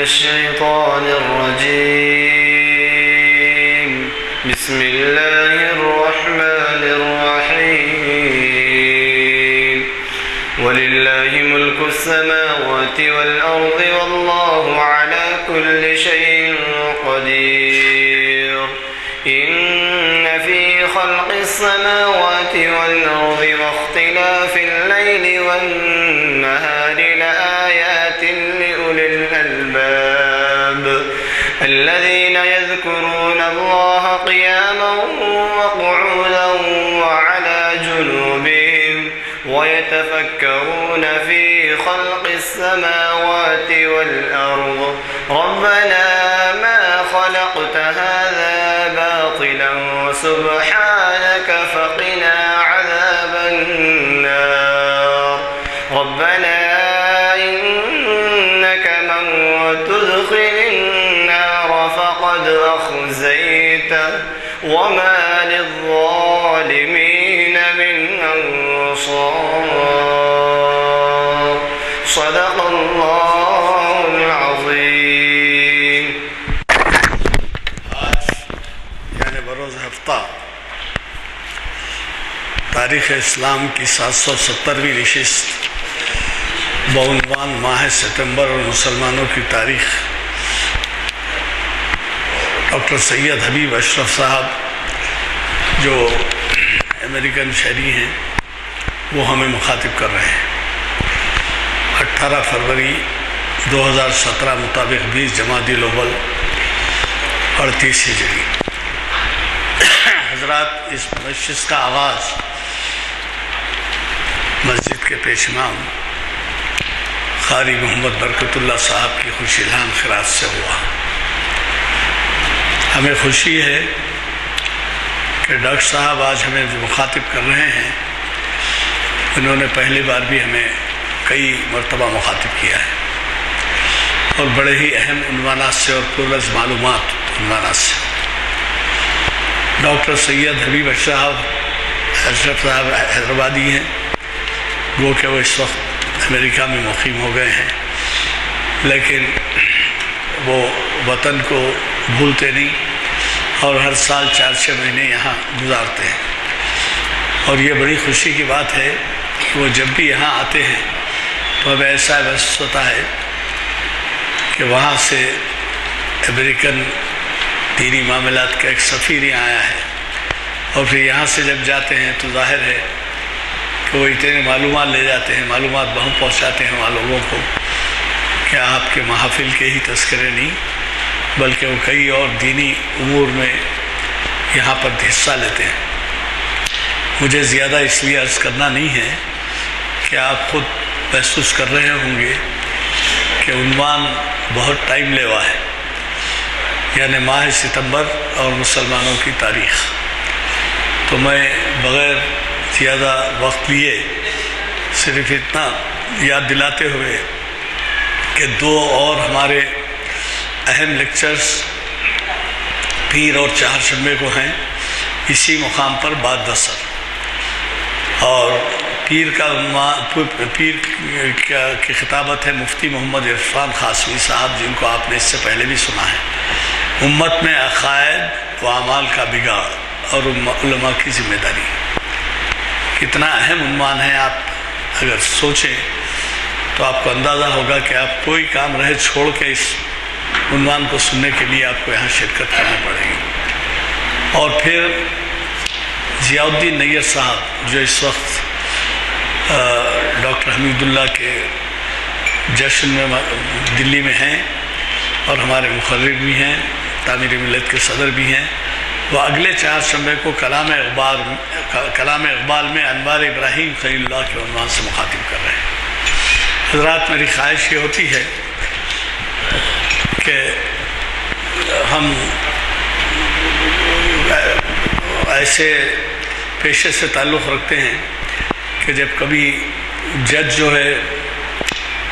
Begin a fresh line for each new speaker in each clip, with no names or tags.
الشيطان الرجيم بسم الله الرحمن الرحيم ولله ملك السماوات والأرض والله على كل شيء قدير إن في خلق السماوات والأرض واختلاف الليل والنهار لآيات لأولي الألباب الذين يذكرون الله قياما وقعودا وعلى جنوبهم ويتفكرون في خلق السماوات والأرض ربنا ما خلقت هذا باطلا سبحانك فقنا عذاب النار ربنا إنك من تدخل النار فقد أخزيته وما للظالمين من أنصار صدق الله العظيم.
آج یعنی بروز ہفتہ تاریخ اسلام کی 770ویں نشست بعنوان ماہ ستمبر اور مسلمانوں کی تاریخ ڈاکٹر سید حبیب اشرف صاحب جو امریکن شہری ہیں وہ ہمیں مخاطب کر رہے ہیں. 18 فروری 2017 مطابق 20 جمادی الاول 38 ہجری. حضرات، اس نشست کا آغاز مسجد کے پیش امام قاری محمد برکت اللہ صاحب کی خوش الہام خراج سے ہوا. ہمیں خوشی ہے کہ ڈاکٹر صاحب آج ہمیں جو مخاطب کر رہے ہیں انہوں نے پہلی بار بھی ہمیں کئی مرتبہ مخاطب کیا ہے اور بڑے ہی اہم عنوانات سے اور پررز معلومات عنوانات سے. ڈاکٹر سید حبیب اشرف صاحب حیدرآبادی ہیں، وہ کہ وہ اس وقت امریکہ میں مقیم ہو گئے ہیں، لیکن وہ وطن کو بھولتے نہیں اور ہر سال 4-6 مہینے یہاں گزارتے ہیں. اور یہ بڑی خوشی کی بات ہے کہ وہ جب بھی یہاں آتے ہیں تو ہمیں ایسا محسوس ہوتا ہے کہ وہاں سے امریکن دینی معاملات کا ایک سفیر یہاں آیا ہے، اور پھر یہاں سے جب جاتے ہیں تو ظاہر ہے کہ وہ اتنے معلومات لے جاتے ہیں، معلومات بہت پہنچاتے ہیں وہاں لوگوں کو کہ آپ کے محافل کے ہی تذکرے نہیں بلکہ وہ کئی اور دینی امور میں یہاں پر حصہ لیتے ہیں. مجھے زیادہ اس لیے عرض کرنا نہیں ہے کہ آپ خود محسوس کر رہے ہوں گے کہ عنوان بہت ٹائم لیوا ہے، یعنی ماہ ستمبر اور مسلمانوں کی تاریخ. تو میں بغیر زیادہ وقت لیے صرف اتنا یاد دلاتے ہوئے کہ 2 اور ہمارے اہم لیکچرز پیر اور چہارشنبے کو ہیں اسی مقام پر بعد بسر. اور پیر کی خطابت ہے مفتی محمد عرفان قاسمی صاحب، جن کو آپ نے اس سے پہلے بھی سنا ہے. امت میں عقائد و اعمال کا بگاڑ اور علماء کی ذمہ داری. کتنا اہم عنوان ہے، آپ اگر سوچیں تو آپ کو اندازہ ہوگا کہ آپ کوئی کام رہے چھوڑ کے اس عنوان کو سننے کے لیے آپ کو یہاں شرکت کرنا پڑے گی. اور پھر ضیاء الدین نیر صاحب جو اس وقت ڈاکٹر حمید اللہ کے جشن میں دلی میں ہیں اور ہمارے مقرر بھی ہیں، تعمیر ملت کے صدر بھی ہیں، وہ اگلے 4 شنبے کو کلام اقبال میں انوار ابراہیم خلیل اللہ کے عنوان سے مخاطب کر رہے ہیں. حضرات، میری خواہش یہ ہوتی ہے کہ ہم ایسے پیشے سے تعلق رکھتے ہیں کہ جب کبھی جج جو ہے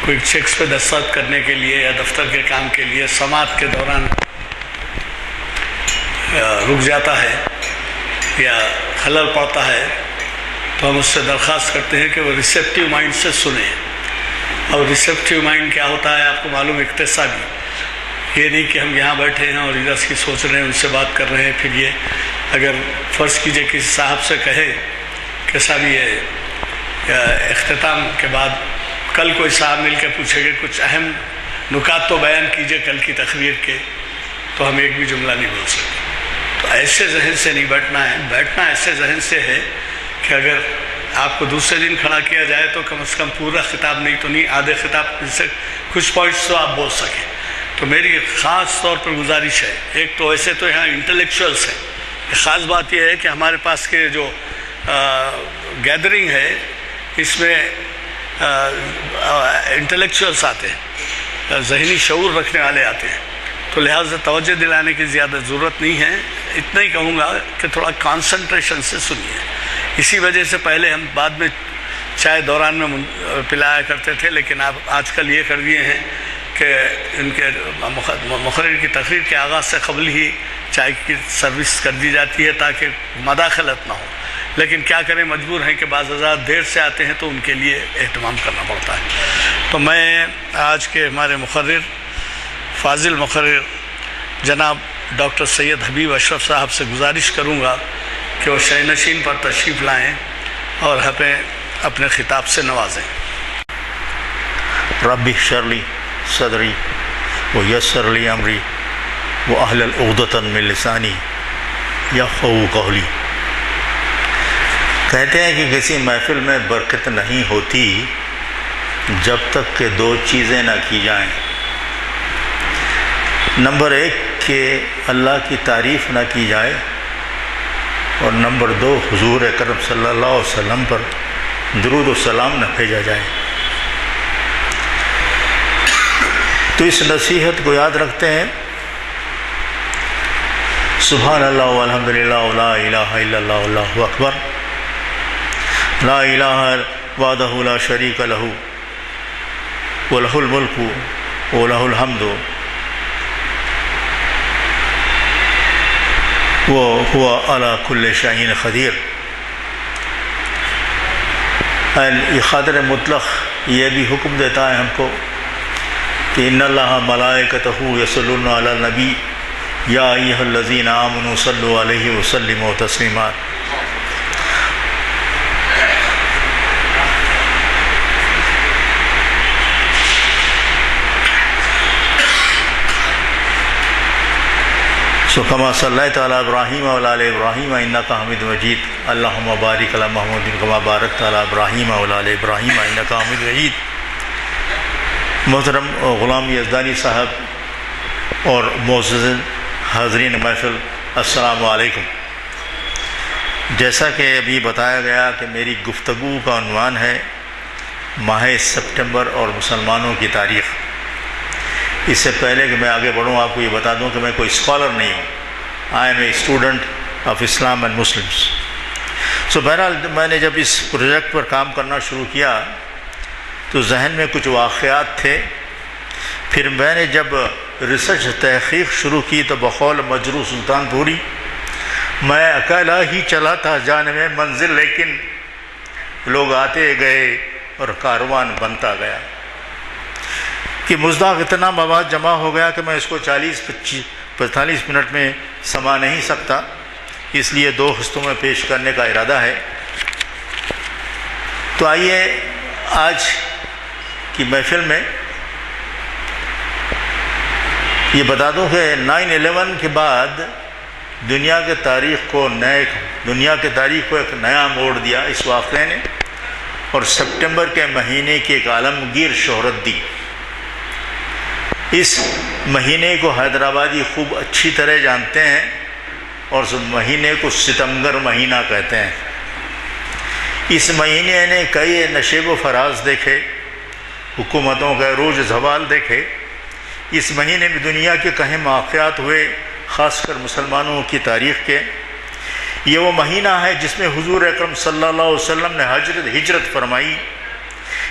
کوئی چیکس پہ دستخط کرنے کے لیے یا دفتر کے کام کے لیے سماعت کے دوران رک جاتا ہے یا خلل پڑتا ہے تو ہم اس سے درخواست کرتے ہیں کہ وہ ریسیپٹیو مائنڈ سے سنیں. اور ریسیپٹیو مائنڈ کیا ہوتا ہے آپ کو معلوم، اقتصادی. یہ نہیں کہ ہم یہاں بیٹھے ہیں اور ادھر کی سوچ رہے ہیں، ان سے بات کر رہے ہیں، پھر یہ اگر فرض کیجئے کسی صاحب سے کہے کہ صاحب یہ اختتام کے بعد کل کوئی صاحب مل کے پوچھے گا کچھ اہم نکات تو بیان کیجئے کل کی تقریر کے، تو ہم ایک بھی جملہ نہیں بول سکتے۔ تو ایسے ذہن سے نہیں بیٹھنا ہے، بیٹھنا ایسے ذہن سے ہے کہ اگر آپ کو دوسرے دن کھڑا کیا جائے تو کم از کم پورا خطاب نہیں تو نہیں، آدھے خطاب سے کچھ پوائنٹس تو آپ بول سکیں۔ تو میری خاص طور پر گزارش ہے، ایک تو ایسے تو یہاں انٹلیکچوئلس ہیں، خاص بات یہ ہے کہ ہمارے پاس کے جو گیدرنگ ہے اس میں انٹلیکچوئلس آتے ہیں، ذہنی شعور رکھنے والے آتے ہیں، تو لہٰذا توجہ دلانے کی زیادہ ضرورت نہیں ہے۔ اتنا ہی کہوں گا کہ تھوڑا کانسنٹریشن سے سنیے۔ اسی وجہ سے پہلے ہم بعد میں چائے دوران میں پلایا کرتے تھے، لیکن آپ آج کل یہ کر دیے ہیں کہ ان کے مقرر کی تقریر کے آغاز سے قبل ہی چائے کی سروس کر دی جاتی ہے تاکہ مداخلت نہ ہو، لیکن کیا کریں، مجبور ہیں کہ بعض حضرات دیر سے آتے ہیں تو ان کے لیے اہتمام کرنا پڑتا ہے۔ تو میں آج کے ہمارے مقرر، فاضل مقرر جناب ڈاکٹر سید حبیب اشرف صاحب سے گزارش کروں گا کہ وہ شہ نشین پر تشریف لائیں اور ہمیں اپنے خطاب سے نوازیں۔
رب اشرح لی صدری ویسر لی امری واحلل عقدۃ من لسانی یفقہوا قولی۔ کہتے ہیں کہ کسی محفل میں برکت نہیں ہوتی جب تک کہ دو چیزیں نہ کی جائیں۔ نمبر ایک کہ اللہ کی تعریف نہ کی جائے، اور نمبر دو حضور اکرم صلی اللہ علیہ وسلم پر درود و سلام نہ بھیجا جائے۔ تو اس نصیحت کو یاد رکھتے ہیں۔ سبحان اللہ والحمد للہ ولا الہ الا اللہ واللہ اکبر، لا الہ وحدہ لا شریک لہ ولہ الملک ولہ الحمد وهو على كل شيء قدیر۔ یہ قادر مطلق یہ بھی حکم دیتا ہے ہم کو کہ ان اللہ ملائکتہ یصلون علی النبی یا ایھا الذین آمنوا صلوا علیہ وسلموا تسلیما۔ سو کما صلیت علی ابراہیم وعلی آل ابراہیم انک حمید مجید، اللہم بارک علی محمد کما بارکت علی ابراہیم وعلی آل ابراہیم انک حمید مجید۔ محترم غلام یزدانی صاحب اور معزز حاضرین محفل، السلام علیکم۔ جیسا کہ ابھی بتایا گیا کہ میری گفتگو کا عنوان ہے ماہ سپٹمبر اور مسلمانوں کی تاریخ۔ اس سے پہلے کہ میں آگے بڑھوں آپ کو یہ بتا دوں کہ میں کوئی اسکالر نہیں ہوں، I am a student of Islam and Muslims. So بہرحال میں نے جب اس پروجیکٹ پر کام کرنا شروع کیا تو ذہن میں کچھ واقعات تھے، پھر میں نے جب ریسرچ تحقیق شروع کی تو بقول مجروح سلطان پوری میں اکیلا ہی چلا تھا جانب منزل، لیکن لوگ آتے گئے اور کاروان بنتا گیا کہ مزداق اتنا مواد جمع ہو گیا کہ میں اس کو 45 منٹ میں سما نہیں سکتا، اس لیے 2 حصوں میں پیش کرنے کا ارادہ ہے۔ تو آئیے آج کی محفل میں یہ بتا دوں کہ 9/11 کے بعد دنیا کے تاریخ کو ایک نیا موڑ دیا اس واقعے نے، اور سپٹمبر کے مہینے کی ایک عالمگیر شہرت دی۔ اس مہینے کو حیدرآبادی خوب اچھی طرح جانتے ہیں اور اس مہینے کو ستمگر مہینہ کہتے ہیں۔ اس مہینے نے کئی نشیب و فراز دیکھے، حکومتوں کے عروج زوال دیکھے۔ اس مہینے میں دنیا کے کہیں واقعات ہوئے، خاص کر مسلمانوں کی تاریخ کے۔ یہ وہ مہینہ ہے جس میں حضور اکرم صلی اللہ علیہ وسلم نے ہجرت فرمائی۔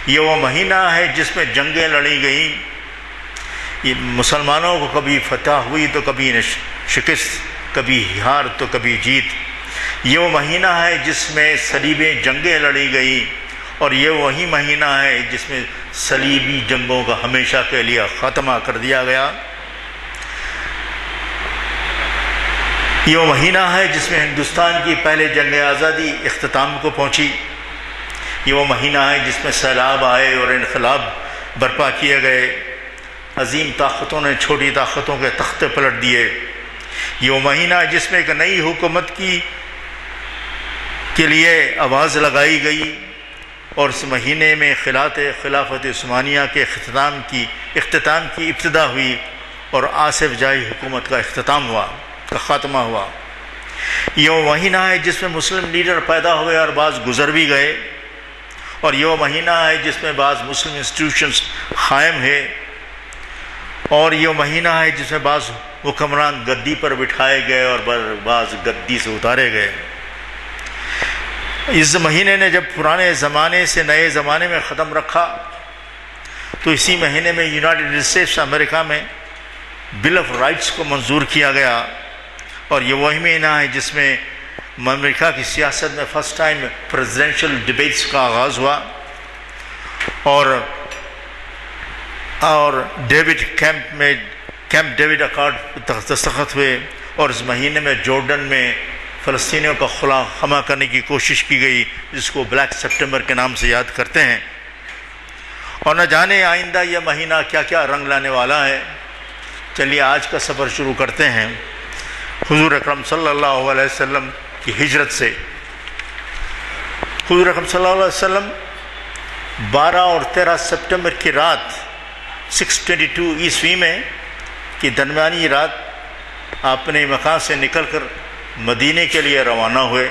یہ وہ مہینہ ہے جس میں جنگیں لڑی گئیں، یہ مسلمانوں کو کبھی فتح ہوئی تو کبھی شکست، کبھی ہار تو کبھی جیت۔ یہ وہ مہینہ ہے جس میں صلیبی جنگیں لڑی گئیں، اور یہ وہی مہینہ ہے جس میں صلیبی جنگوں کا ہمیشہ کے لیے خاتمہ کر دیا گیا۔ یہ وہ مہینہ ہے جس میں ہندوستان کی پہلے جنگ آزادی اختتام کو پہنچی. یہ وہ مہینہ ہے جس میں سیلاب آئے اور انقلاب برپا کیے گئے. عظیم طاقتوں نے چھوٹی طاقتوں کے تختے پلٹ دیے. یہ وہ مہینہ ہے جس میں ایک نئی حکومت کے لیے آواز لگائی گئی، اور اس مہینے میں خلافت عثمانیہ کے اختتام کی ابتدا ہوئی اور آصف جاہی حکومت کا خاتمہ ہوا. یہ وہ مہینہ ہے جس میں مسلم لیڈر پیدا ہوئے اور بعض گزر بھی گئے، اور یہ وہ مہینہ ہے جس میں بعض مسلم انسٹیٹیوشنز قائم ہے، اور یہ وہ مہینہ ہے جس میں بعض حکمران گدی پر بٹھائے گئے اور بعض گدی سے اتارے گئے. اس مہینے نے جب پرانے زمانے سے نئے زمانے میں قدم رکھا تو اسی مہینے میں یونائٹڈ اسٹیٹس امریکہ میں بل آف رائٹس کو منظور کیا گیا، اور یہ وہی مہینہ ہے جس میں امریکہ کی سیاست میں فرسٹ ٹائم پریزیڈنشل ڈیبیٹس کا آغاز ہوا، اور کیمپ ڈیوڈ اکارڈ دستخط ہوئے، اور اس مہینے میں جارڈن میں فلسطینیوں کا خلا خمہ کرنے کی کوشش کی گئی، جس کو بلیک سپٹمبر کے نام سے یاد کرتے ہیں. اور نہ جانے آئندہ یہ مہینہ کیا کیا رنگ لانے والا ہے. چلیے آج کا سفر شروع کرتے ہیں حضور اکرم صلی اللہ علیہ وسلم کی ہجرت سے. حضور اکرم صلی اللہ علیہ وسلم 12 اور 13 سپٹمبر کی رات 622 عیسوی میں کی درمیانی رات اپنے مکان سے نکل کر مدینے کے لیے روانہ ہوئے،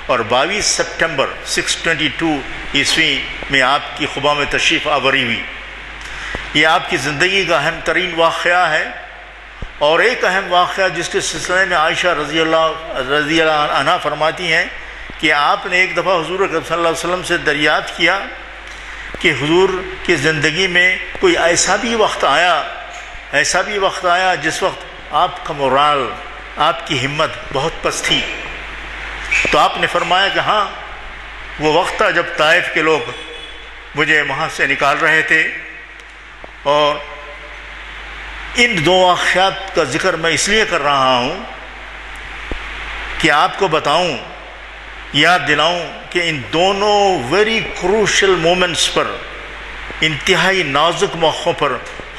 اور 22 سپٹمبر 622 عیسوی میں آپ کی قباء میں تشریف آوری ہوئی. یہ آپ کی زندگی کا اہم ترین واقعہ ہے، اور ایک اہم واقعہ جس کے سلسلے میں عائشہ رضی اللہ عنہا فرماتی ہیں کہ آپ نے ایک دفعہ حضور صلی اللہ علیہ وسلم سے دریافت کیا کہ حضور کی زندگی میں کوئی ایسا بھی وقت آیا جس وقت آپ کا مورال، آپ کی ہمت بہت پست تھی. تو آپ نے فرمایا کہ ہاں، وہ وقت تھا جب طائف کے لوگ مجھے وہاں سے نکال رہے تھے. اور ان دو واقعات کا ذکر میں اس لیے کر رہا ہوں کہ آپ کو بتاؤں، یاد دلاؤں کہ ان دونوں ویری کروشل مومنٹس پر، انتہائی نازک موقعوں پر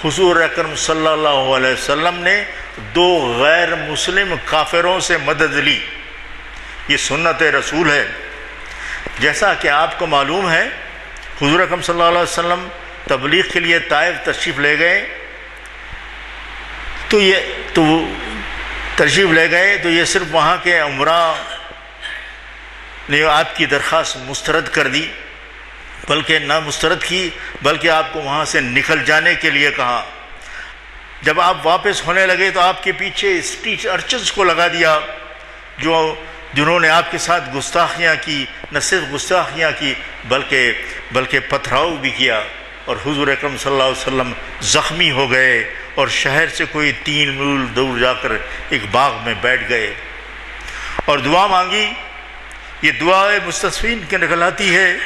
حضور اکرم صلی اللہ علیہ وسلم نے 2 غیر مسلم کافروں سے مدد لی. یہ سنت رسول ہے. جیسا کہ آپ کو معلوم ہے حضور اکرم صلی اللہ علیہ وسلم تبلیغ کے لیے طائف تشریف لے گئے، تو یہ صرف وہاں کے عمرا نے آپ کی درخواست مسترد کر دی، بلکہ نہ مسترد کی، بلکہ آپ کو وہاں سے نکل جانے کے لیے کہا. جب آپ واپس ہونے لگے تو آپ کے پیچھے اسٹریٹ ارچنز کو لگا دیا، جنہوں نے آپ کے ساتھ گستاخیاں کی، نہ صرف گستاخیاں کی بلکہ پتھراؤ بھی کیا. اور حضور اکرم صلی اللہ علیہ وسلم زخمی ہو گئے اور شہر سے کوئی 3 میل دور جا کر ایک باغ میں بیٹھ گئے اور دعا مانگی. یہ دعا مستضعفین کے نکل آتی ہے،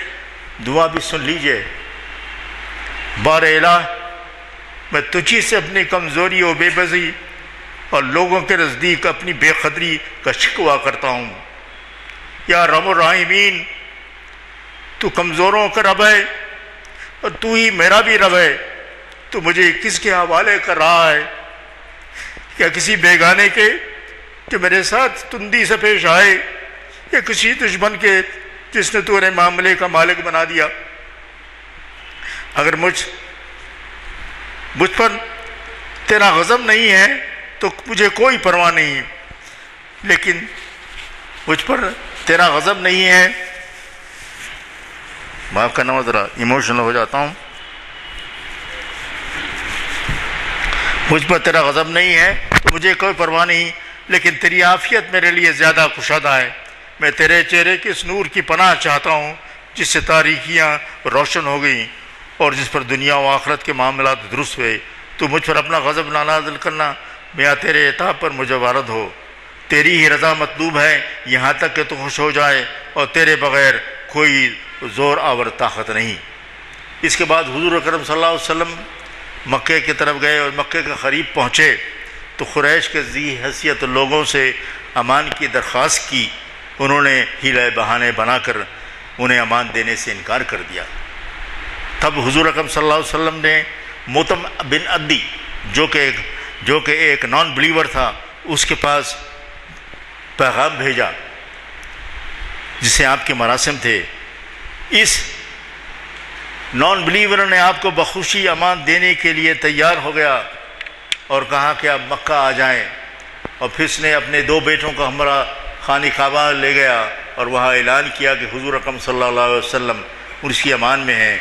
دعا بھی سن لیجئے. بار الہ، میں تجھی سے اپنی کمزوری و بے بسی اور لوگوں کے نزدیک اپنی بے قدری کا شکوہ کرتا ہوں. یا رب الراحمین، تو کمزوروں کا رب ہے اور تو ہی میرا بھی رب ہے. تو مجھے کس کے حوالے کر رہا ہے؟ کیا کسی بیگانے کے جو میرے ساتھ تندی سے پیش آئے، یا کسی دشمن کے جس نے تو نے معاملے کا مالک بنا دیا؟ اگر مجھ پر تیرا غضب نہیں ہے تو مجھے کوئی پرواہ نہیں، لیکن مجھ پر تیرا غضب نہیں ہے، معاف کرنا، میں ذرا ایموشنل ہو جاتا ہوں. مجھ پر تیرا غضب نہیں ہے تو مجھے کوئی پرواہ نہیں، لیکن تیری عافیت میرے لیے زیادہ کشادہ ہے. میں تیرے چہرے کے اس نور کی پناہ چاہتا ہوں جس سے تاریکیاں روشن ہو گئیں اور جس پر دنیا و آخرت کے معاملات درست ہوئے. تو مجھ پر اپنا غضب نہ نازل کرنا، میاں تیرے عطا پر مجھے وارد ہو. تیری ہی رضا مطلوب ہے یہاں تک کہ تو خوش ہو جائے، اور تیرے بغیر کوئی زور آور طاقت نہیں. اس کے بعد حضور اکرم صلی اللہ علیہ وسلم مکے کی طرف گئے اور مکے کے قریب پہنچے تو قریش کے ذی حیثیت لوگوں سے امان کی درخواست کی، انہوں نے ہیلہ بہانے بنا کر انہیں امان دینے سے انکار کر دیا۔ تب حضور اکرم صلی اللہ علیہ وسلم نے موتم بن عدی جو کہ ایک نان بلیور تھا، اس کے پاس پیغام بھیجا جسے آپ کے مراسم تھے۔ اس نان بلیور نے آپ کو بخوشی امان دینے کے لیے تیار ہو گیا اور کہا کہ آپ مکہ آ جائیں، اور پھر اس نے اپنے 2 بیٹوں کو ہمراہ خانہ کعبہ لے گیا اور وہاں اعلان کیا کہ حضور اکرم صلی اللہ علیہ وسلم اس کی امان میں ہیں،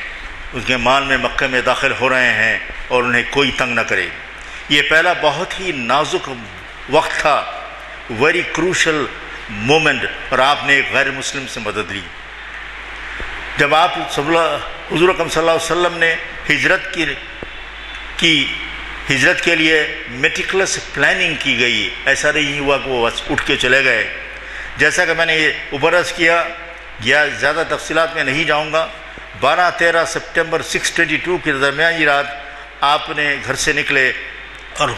اس کے امان میں مکہ میں داخل ہو رہے ہیں اور انہیں کوئی تنگ نہ کرے۔ یہ پہلا بہت ہی نازک وقت تھا، ویری کروشل مومنٹ، اور آپ نے ایک غیر مسلم سے مدد لی۔ جب آپ حضور اکرم صلی اللہ علیہ وسلم نے ہجرت کے لیے میٹیکولس پلاننگ کی گئی، ایسا نہیں ہوا کہ وہ بس اٹھ کے چلے گئے۔ جیسا کہ میں نے یہ اوپر عرض کیا، زیادہ تفصیلات میں نہیں جاؤں گا۔ 12-13 سپٹمبر 622 کے درمیانی رات آپ نے گھر سے نکلے اور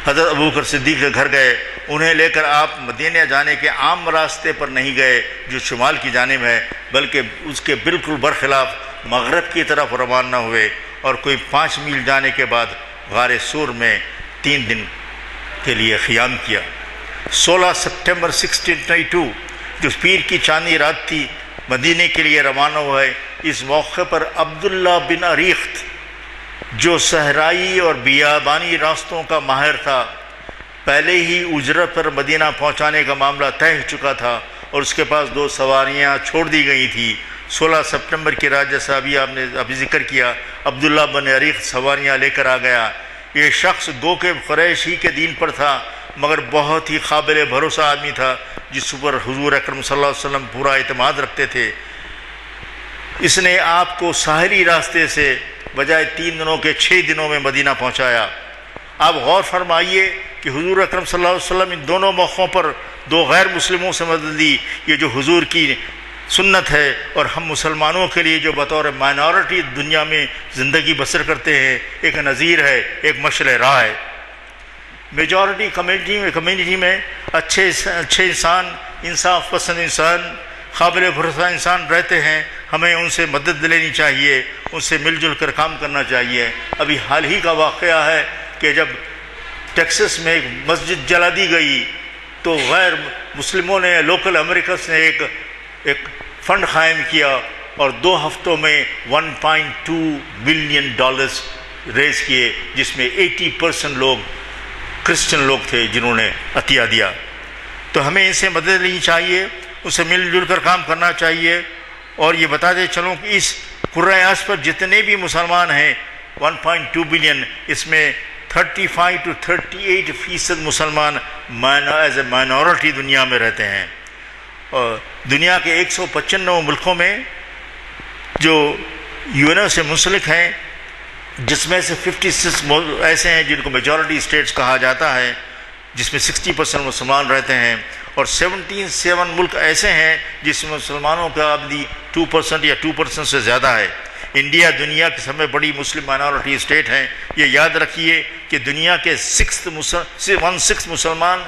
حضرت ابوبکر صدیق کے گھر گئے۔ انہیں لے کر آپ مدینہ جانے کے عام راستے پر نہیں گئے جو شمال کی جانب ہے، بلکہ اس کے بالکل برخلاف مغرب کی طرف روانہ ہوئے، اور کوئی 5 میل جانے کے بعد غار سور میں 3 دن کے لیے قیام کیا۔ 16 سپٹمبر 1622 جو پیر کی چاندنی رات تھی، مدینے کے لیے روانہ ہوئے۔ اس موقع پر عبداللہ بن اریخت جو صحرائی اور بیابانی راستوں کا ماہر تھا، پہلے ہی اجرت پر مدینہ پہنچانے کا معاملہ طے ہو چکا تھا، اور اس کے پاس 2 سواریاں چھوڑ دی گئی تھی۔ 16 سپٹمبر کی رات جیسا آپ نے ذکر کیا، عبداللہ بن اریخت سواریاں لے کر آ گیا۔ یہ شخص گو کہ قریش ہی کے دین پر تھا، مگر بہت ہی قابل بھروسہ آدمی تھا جس پر حضور اکرم صلی اللہ علیہ وسلم پورا اعتماد رکھتے تھے۔ اس نے آپ کو ساحلی راستے سے بجائے 3 دنوں کے 6 دنوں میں مدینہ پہنچایا۔ آپ غور فرمائیے کہ حضور اکرم صلی اللہ علیہ وسلم ان دونوں موقعوں پر 2 غیر مسلموں سے مدد لی۔ یہ جو حضور کی سنت ہے، اور ہم مسلمانوں کے لیے جو بطور مائنورٹی دنیا میں زندگی بسر کرتے ہیں، ایک نظیر ہے، ایک مشعل راہ ہے۔ میجورٹی کمیونٹی میں اچھے انسان، انصاف پسند انسان، قابل بھروسہ انسان رہتے ہیں۔ ہمیں ان سے مدد لینی چاہیے، ان سے مل جل کر کام کرنا چاہیے۔ ابھی حال ہی کا واقعہ ہے کہ جب ٹیکسس میں ایک مسجد جلا دی گئی تو غیر مسلموں نے، لوکل امریکنس نے ایک فنڈ قائم کیا اور 2 ہفتوں میں $1.2 بلین ریز کیے، جس میں 80% لوگ کرسچن لوگ تھے جنہوں نے عطیہ دیا۔ تو ہمیں ان سے مدد لینی چاہیے، ان سے مل جل کر کام کرنا چاہیے۔ اور یہ بتاتے چلوں کہ اس کرۂ ارض پر جتنے بھی مسلمان ہیں 1.2 بلین، اس میں 35 to 38% مسلمان ایز اے مائنورٹی دنیا میں رہتے ہیں۔ اور دنیا کے 195 ملکوں میں جو UN سے منسلک ہیں، جس میں سے 56 ایسے ہیں جن کو میجورٹی اسٹیٹس کہا جاتا ہے، جس میں 60% مسلمان رہتے ہیں، اور 77 ملک ایسے ہیں جس میں مسلمانوں کا آبادی 2% یا 2% سے زیادہ ہے۔ انڈیا دنیا کی سب سے بڑی مسلم مائنورٹی اسٹیٹ ہے۔ یہ یاد رکھیے کہ دنیا کے 1/6 مسلمان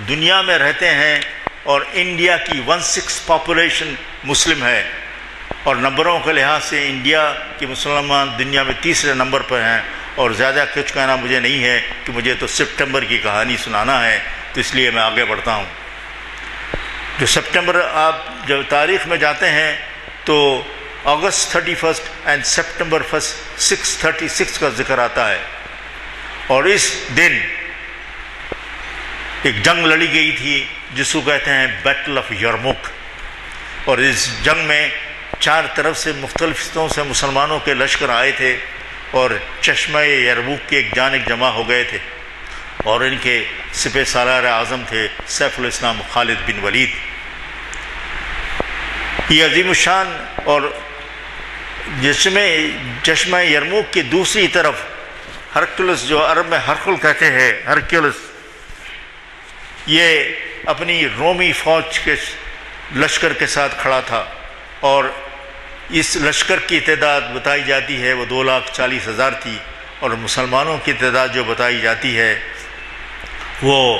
دنیا میں رہتے ہیں، اور انڈیا کی 1/6 پاپولیشن مسلم ہے، اور نمبروں کے لحاظ سے انڈیا کے مسلمان دنیا میں 3رے نمبر پر ہیں۔ اور زیادہ کچھ کہنا مجھے نہیں ہے کہ مجھے تو سپٹمبر کی کہانی سنانا ہے، تو اس لیے میں آگے بڑھتا ہوں۔ جو سپٹمبر آپ جب تاریخ میں جاتے ہیں تو اگست 31 اینڈ سپٹمبر 636 کا ذکر آتا ہے، اور اس دن ایک جنگ لڑی گئی تھی جس کو کہتے ہیں بیٹل آف یرموک، اور اس جنگ میں 4 طرف سے مختلف حصوں سے مسلمانوں کے لشکر آئے تھے، اور چشمہ یرموک کی ایک جانب جمع ہو گئے تھے، اور ان کے سپہ سالار اعظم تھے سیف الاسلام خالد بن ولید۔ یہ عظیم الشان، اور چشمہ یرموک کی دوسری طرف ہرکلس، جو عرب میں ہرکل کہتے ہیں، ہرکلس، یہ اپنی رومی فوج کے لشکر کے ساتھ کھڑا تھا، اور اس لشکر کی تعداد بتائی جاتی ہے وہ 2,40,000 تھی، اور مسلمانوں کی تعداد جو بتائی جاتی ہے وہ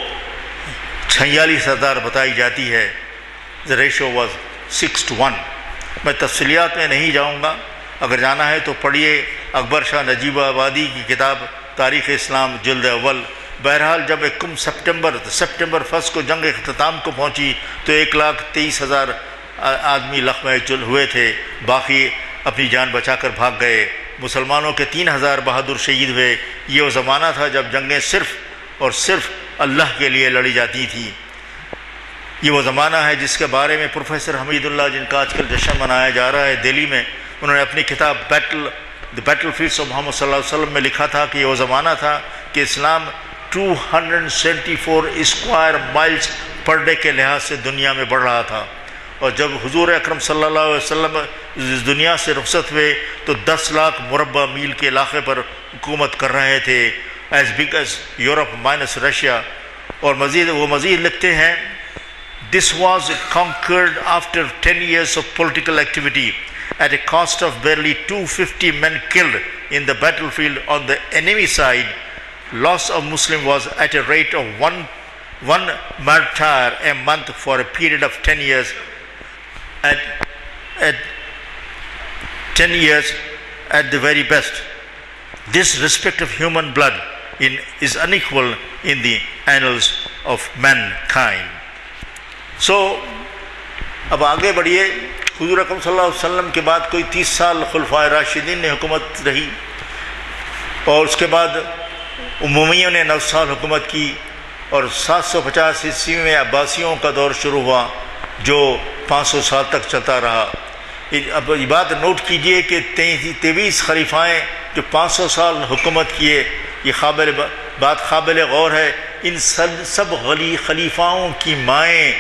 46,000 بتائی جاتی ہے. the ratio was 6:1. میں تفصیلات میں نہیں جاؤں گا، اگر جانا ہے تو پڑھیے اکبر شاہ نجیب آبادی کی کتاب تاریخ اسلام جلد اول. بہرحال جب 1 سپٹمبر 1 کو جنگ اختتام کو پہنچی تو 1,23,000 آدمی لخمے ہوئے تھے، باقی اپنی جان بچا کر بھاگ گئے. مسلمانوں کے 3,000 بہادر شہید ہوئے. یہ وہ زمانہ تھا جب جنگیں صرف اور صرف اللہ کے لیے لڑی جاتی تھیں. یہ وہ زمانہ ہے جس کے بارے میں پروفیسر حمید اللہ، جن کا آج کل جشن منایا جا رہا ہے دہلی میں، انہوں نے اپنی کتاب دی بیٹل فیلڈس آف محمد صلی اللہ علیہ وسلم میں لکھا تھا کہ یہ وہ زمانہ تھا کہ اسلام 274 اسکوائر مائلز پر ڈے کے لحاظ سے دنیا میں بڑھ رہا تھا. اور جب حضور اکرم صلی اللہ علیہ وسلم اس دنیا سے رخصت ہوئے تو 10 لاکھ مربع میل کے علاقے پر حکومت کر رہے تھے، as big as Europe minus Russia. اور وہ مزید لکھتے ہیں This was conquered after 10 years of political activity at a cost of barely 250 men killed in the battlefield on the enemy side. Loss of Muslim was at a rate of one martyr a month for a period of 10 years. At 10 years at the very best. This respect of human blood is unequal in the annals of mankind. So, اب آگے بڑھیے. حضور اکرم صلی اللہ علیہ وسلم کے بعد کوئی 30 سال خلفائے راشدین نے حکومت رہی، اور اس کے بعد امویوں نے 9 سال حکومت کی، اور 750 عیسوی میں عباسیوں کا دور شروع ہوا جو 500 سال تک چلتا رہا. اب یہ بات نوٹ کیجئے کہ 23 خلیفائیں جو 500 سال حکومت کیے، یہ قابل غور ہے. ان سب خلیفاؤں کی مائیں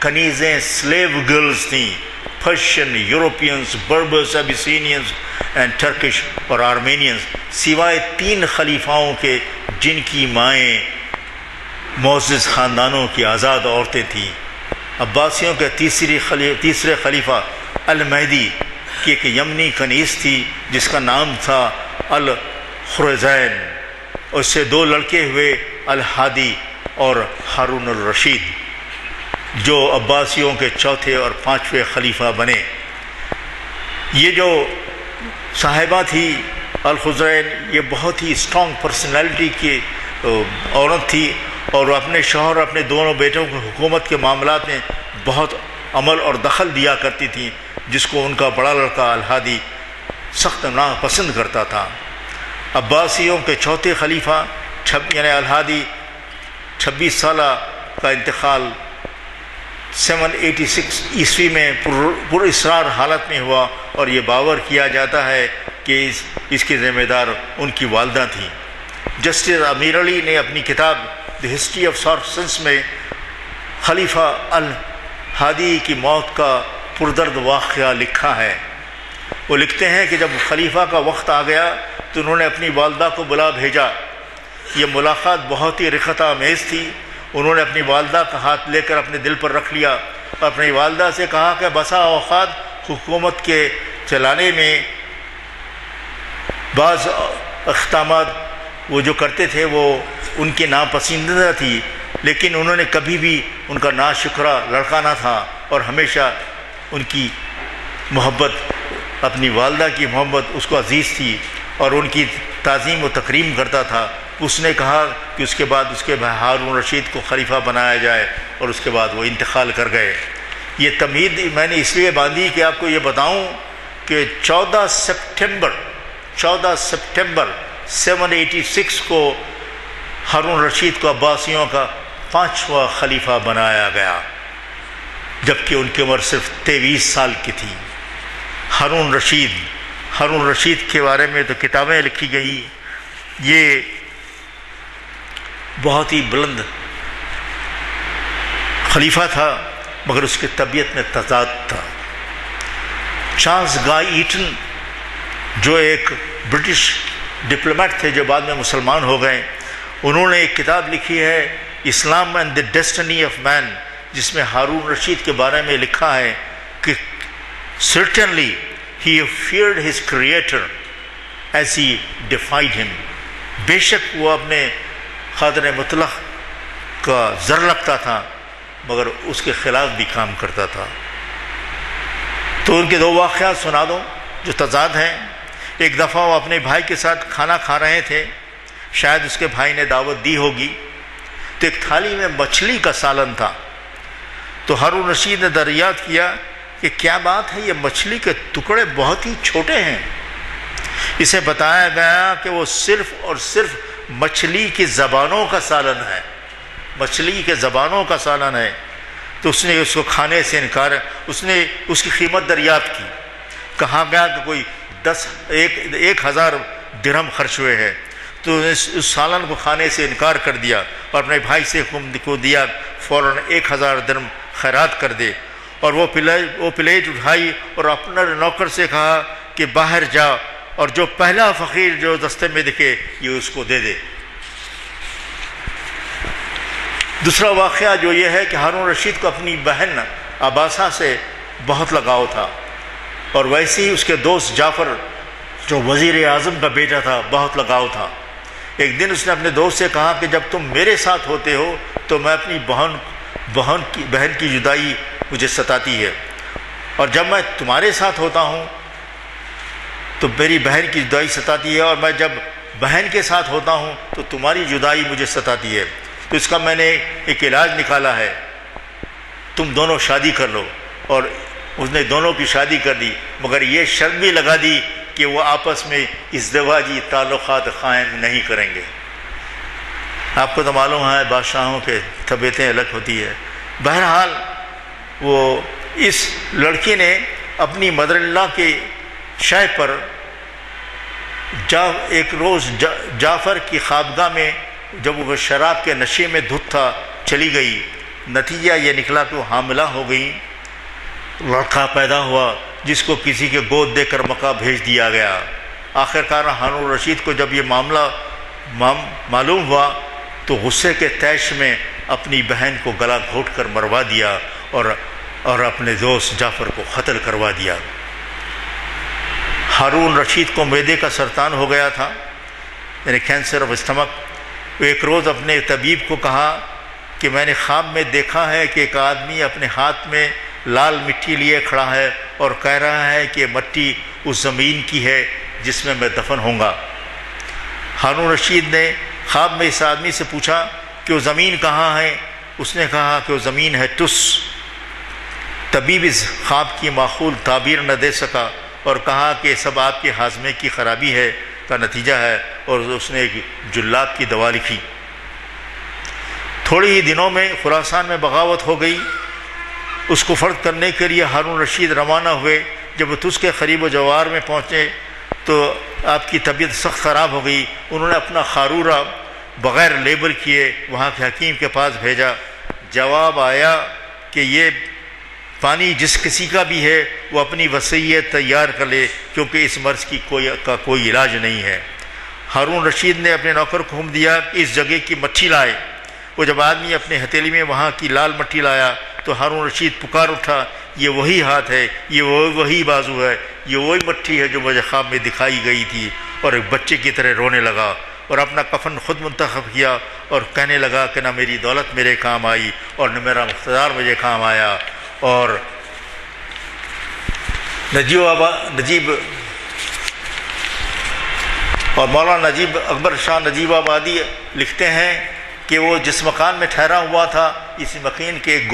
کنیزیں سلیو گرلز تھیں، پرشین، یورپینز، بربرز، ابیسینینز اینڈ ٹرکش اور آرمینینز، سوائے 3 خلیفاؤں کے جن کی مائیں معزز خاندانوں کی آزاد عورتیں تھیں. عباسیوں کے تیسرے خلیفہ المہدی کی ایک یمنی کنیز تھی جس کا نام تھا الخرزین، اور اس سے 2 لڑکے ہوئے الہادی اور ہارون الرشید، جو عباسیوں کے 4تھے اور 5ویں خلیفہ بنے. یہ جو صاحبہ تھی الخزرین، یہ بہت ہی اسٹرانگ پرسنالٹی کی عورت تھی، اور وہ اپنے شوہر اور اپنے دونوں بیٹوں کو حکومت کے معاملات میں بہت عمل اور دخل دیا کرتی تھیں، جس کو ان کا بڑا لڑکا الہادی سخت ناپسند کرتا تھا. عباسیوں کے 4تھے خلیفہ یعنی الہادی 26 سالہ کا انتقال 786 عیسوی میں پر اسرار حالت میں ہوا، اور یہ باور کیا جاتا ہے کہ اس کے ذمہ دار ان کی والدہ تھیں. جسٹس امیر علی نے اپنی کتاب دی ہسٹری آف سارسنس میں خلیفہ الہادی کی موت کا پردرد واقعہ لکھا ہے. وہ لکھتے ہیں کہ جب خلیفہ کا وقت آ گیا تو انہوں نے اپنی والدہ کو بلا بھیجا. یہ ملاقات بہت ہی رخت آمیز تھی. انہوں نے اپنی والدہ کا ہاتھ لے کر اپنے دل پر رکھ لیا اور اپنی والدہ سے کہا کہ بسا اوقات حکومت کے چلانے میں بعض اقدامات وہ جو کرتے تھے وہ ان کی ناپسندیدہ تھی، لیکن انہوں نے کبھی بھی ان کا ناشکرہ لڑکا نہ تھا، اور ہمیشہ ان کی محبت، اپنی والدہ کی محبت اس کو عزیز تھی، اور ان کی تعظیم و تکریم کرتا تھا. اس نے کہا کہ اس کے بعد اس کے بھائی ہارون رشید کو خلیفہ بنایا جائے، اور اس کے بعد وہ انتقال کر گئے. یہ تمہید میں نے اس لیے باندھی کہ آپ کو یہ بتاؤں کہ 14 سپٹمبر 786 کو ہارون رشید کو عباسیوں کا 5واں خلیفہ بنایا گیا، جبکہ ان کی عمر صرف 23 سال کی تھی. ہارون رشید کے بارے میں تو کتابیں لکھی گئی. یہ بہت ہی بلند خلیفہ تھا، مگر اس کی طبیعت میں تضاد تھا. چارلس گائے ایٹن جو ایک برٹش ڈپلومیٹ تھے جو بعد میں مسلمان ہو گئے، انہوں نے ایک کتاب لکھی ہے اسلام اینڈ دی ڈیسٹنی آف مین، جس میں ہارون رشید کے بارے میں لکھا ہے کہ certainly he feared his creator as he defied him. بے شک وہ اپنے قادر مطلق کا زر لگتا تھا مگر اس کے خلاف بھی کام کرتا تھا۔ تو ان کے دو واقعات سنا دو جو تضاد ہیں۔ ایک دفعہ وہ اپنے بھائی کے ساتھ کھانا کھا رہے تھے، شاید اس کے بھائی نے دعوت دی ہوگی، تو ایک تھالی میں مچھلی کا سالن تھا۔ تو ہارون رشید نے دریافت کیا کہ کیا بات ہے، یہ مچھلی کے ٹکڑے بہت ہی چھوٹے ہیں۔ اسے بتایا گیا کہ وہ صرف اور صرف مچھلی کی زبانوں کا سالن ہے، مچھلی کے زبانوں کا سالن ہے۔ تو اس نے اس کو کھانے سے انکار، اس نے اس کی قیمت دریافت کی، کہا گیا کہ کوئی 1000 درہم خرچ ہوئے ہیں۔ تو اس سالن کو کھانے سے انکار کر دیا اور اپنے بھائی سے کو دیا فوراً 1000 درہم خیرات کر دے۔ اور وہ پلیٹ اٹھائی اور اپنا نوکر سے کہا کہ باہر جا اور جو پہلا فقیر جو رستے میں دکھے یہ اس کو دے دے۔ دوسرا واقعہ جو یہ ہے کہ ہارون رشید کو اپنی بہن عباسہ سے بہت لگاؤ تھا، اور ویسے ہی اس کے دوست جعفر جو وزیر اعظم کا بیٹا تھا بہت لگاؤ تھا۔ ایک دن اس نے اپنے دوست سے کہا کہ جب تم میرے ساتھ ہوتے ہو تو میں اپنی بہن کی جدائی مجھے ستاتی ہے، اور جب میں تمہارے ساتھ ہوتا ہوں تو میری بہن کی جدائی ستاتی ہے، اور میں جب بہن کے ساتھ ہوتا ہوں تو تمہاری جدائی مجھے ستاتی ہے۔ تو اس کا میں نے ایک علاج نکالا ہے، تم دونوں شادی کر لو۔ اور اس نے دونوں کی شادی کر دی، مگر یہ شرط بھی لگا دی کہ وہ آپس میں ازدواجی تعلقات قائم نہیں کریں گے۔ آپ کو تو معلوم ہے بادشاہوں کے طبیعتیں الگ ہوتی ہے۔ بہرحال وہ اس لڑکی نے اپنی مدر اللہ کے شہ پر ایک روز جعفر کی خوابگاہ میں جب وہ شراب کے نشے میں دھت تھا چلی گئی۔ نتیجہ یہ نکلا کہ وہ حاملہ ہو گئی، لڑکا پیدا ہوا جس کو کسی کے گود دے کر مکہ بھیج دیا گیا۔ آخرکار ہارون رشید کو جب یہ معاملہ معلوم ہوا تو غصے کے تیش میں اپنی بہن کو گلا گھونٹ کر مروا دیا اور اپنے دوست جعفر کو قتل کروا دیا۔ ہارون رشید کو معدے کا سرطان ہو گیا تھا، یعنی کینسر آف اسٹمک۔ ایک روز اپنے طبیب کو کہا کہ میں نے خواب میں دیکھا ہے کہ ایک آدمی اپنے ہاتھ میں لال مٹی لیے کھڑا ہے اور کہہ رہا ہے کہ مٹی اس زمین کی ہے جس میں دفن ہوں گا۔ ہارون رشید نے خواب میں اس آدمی سے پوچھا کہ وہ زمین کہاں ہے؟ اس نے کہا کہ وہ زمین ہے ٹس۔ طبیب اس خواب کی معقول تعبیر نہ دے سکا اور کہا کہ سب آپ کے ہاضمے کی خرابی ہے کا نتیجہ ہے، اور اس نے ایک جلاب کی دوا لکھی۔ تھوڑے ہی دنوں میں خراسان میں بغاوت ہو گئی۔ اس کو فرد کرنے کے لیے ہارون رشید روانہ ہوئے۔ جب وہ تس کے قریب و جوار میں پہنچے تو آپ کی طبیعت سخت خراب ہو گئی۔ انہوں نے اپنا خارورہ بغیر لیبل کیے وہاں کے حکیم کے پاس بھیجا۔ جواب آیا کہ یہ پانی جس کسی کا بھی ہے وہ اپنی وصیت تیار کر لے، کیونکہ اس مرض کی کوئی علاج نہیں ہے۔ ہارون رشید نے اپنے نوکر کو حکم دیا کہ اس جگہ کی مٹی لائے۔ وہ جب آدمی اپنے ہتھیلی میں وہاں کی لال مٹی لایا تو ہارون رشید پکار اٹھا، یہ وہی ہاتھ ہے، یہ وہی بازو ہے، یہ وہی مٹی ہے جو مجھے خواب میں دکھائی گئی تھی، اور ایک بچے کی طرح رونے لگا اور اپنا کفن خود منتخب کیا اور کہنے لگا کہ نہ میری دولت میرے کام آئی اور نہ میرا مقتدار مجھے کام آیا۔ اور مولانا نجیب اکبر شاہ نجیب آبادی لکھتے ہیں کہ وہ جس مکان میں ٹھہرا ہوا تھا اس مکین کے ایک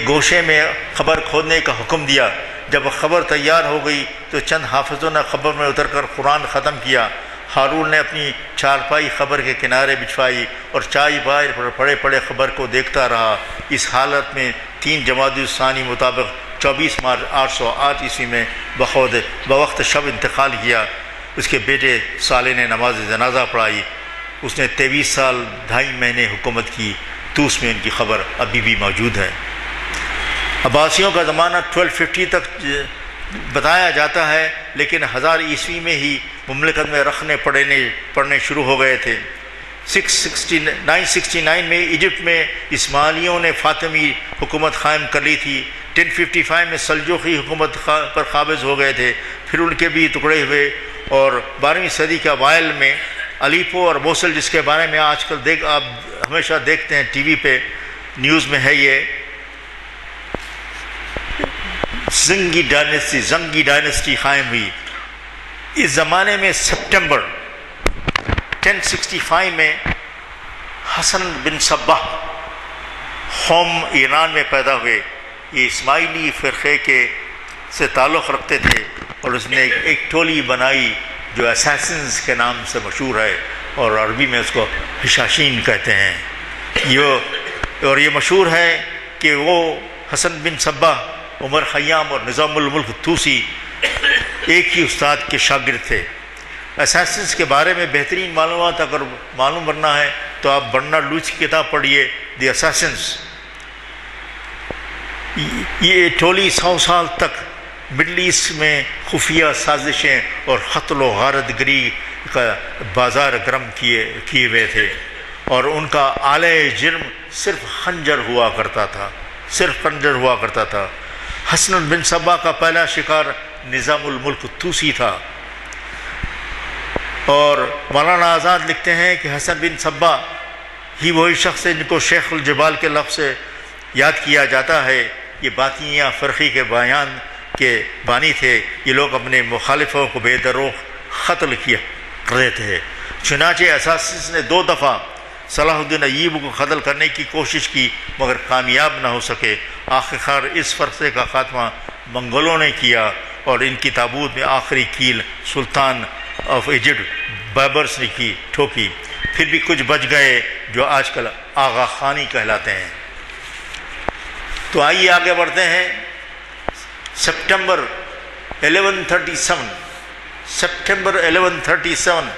گوشے میں خبر کھودنے کا حکم دیا۔ جب خبر تیار ہو گئی تو چند حافظوں نے خبر میں اتر کر قرآن ختم کیا۔ ہارون نے اپنی چارپائی خبر کے کنارے بچھوائی اور چائے پائے پر پڑے پڑے خبر کو دیکھتا رہا۔ اس حالت میں 3 جمادی الثانی مطابق 24 مارچ 808 عیسوی میں بوقت شب انتقال کیا۔ اس کے بیٹے صالح نے نماز جنازہ پڑھائی۔ اس نے 23 سال 2.5 مہینے حکومت کی۔ توس میں ان کی خبر ابھی بھی موجود ہے۔ عباسیوں کا زمانہ 1250 تک بتایا جاتا ہے، لیکن 1000 عیسوی میں ہی مملکت میں رکھنے پڑنے شروع ہو گئے تھے۔ 969 میں ایجپٹ میں اسماعیلیوں نے فاطمی حکومت قائم کر لی تھی۔ 1055 میں سلجوقی حکومت پر قابض ہو گئے تھے، پھر ان کے بھی ٹکڑے ہوئے، اور 12ویں صدی کے اوائل میں الیپو اور موصل جس کے بارے میں آج کل آپ ہمیشہ دیکھتے ہیں ٹی وی پہ نیوز میں ہے، یہ زنگی ڈائنسٹی قائم ہوئی۔ اس زمانے میں سپٹمبر 1065 میں حسن بن صباح قوم ایران میں پیدا ہوئے۔ یہ اسماعیلی فرقے کے سے تعلق رکھتے تھے اور اس نے ایک ٹولی بنائی جو اساسنز کے نام سے مشہور ہے، اور عربی میں اس کو حشاشین کہتے ہیں۔ یہ مشہور ہے کہ وہ حسن بن صباح، عمر خیام اور نظام الملک طوسی ایک ہی استاد کے شاگرد تھے۔ اساسنز کے بارے میں بہترین معلومات اگر معلوم کرنا ہے تو آپ برنارڈ لوئس کی کتاب پڑھیے، دی اساسنز۔ یہ ٹولی 100 سال تک مڈل ایسٹ میں خفیہ سازشیں اور قتل و غارت گری کا بازار گرم کیے ہوئے تھے، اور ان کا آلہ جرم صرف خنجر ہوا کرتا تھا۔ حسن بن صباح کا پہلا شکار نظام الملک طوسی تھا، اور مولانا آزاد لکھتے ہیں کہ حسن بن صباح ہی وہی شخص ہے جن کو شیخ الجبال کے لفظ سے یاد کیا جاتا ہے۔ یہ باطنیہ فرقی کے بیان کے بانی تھے۔ یہ لوگ اپنے مخالفوں کو بے دروغ قتل کیا کرتے تھے۔ چنانچہ اساسنز نے 2 دفعہ صلاح الدین ایوبی کو قتل کرنے کی کوشش کی مگر کامیاب نہ ہو سکے۔ آخرکار اس فرقے کا خاتمہ منگولوں نے کیا، اور ان کی تابوت میں آخری کیل سلطان آف ایجپٹ بابرس نے ٹھوکی۔ پھر بھی کچھ بچ گئے جو آج کل آغا خانی کہلاتے ہیں۔ تو آئیے آگے بڑھتے ہیں۔ سپٹمبر 1137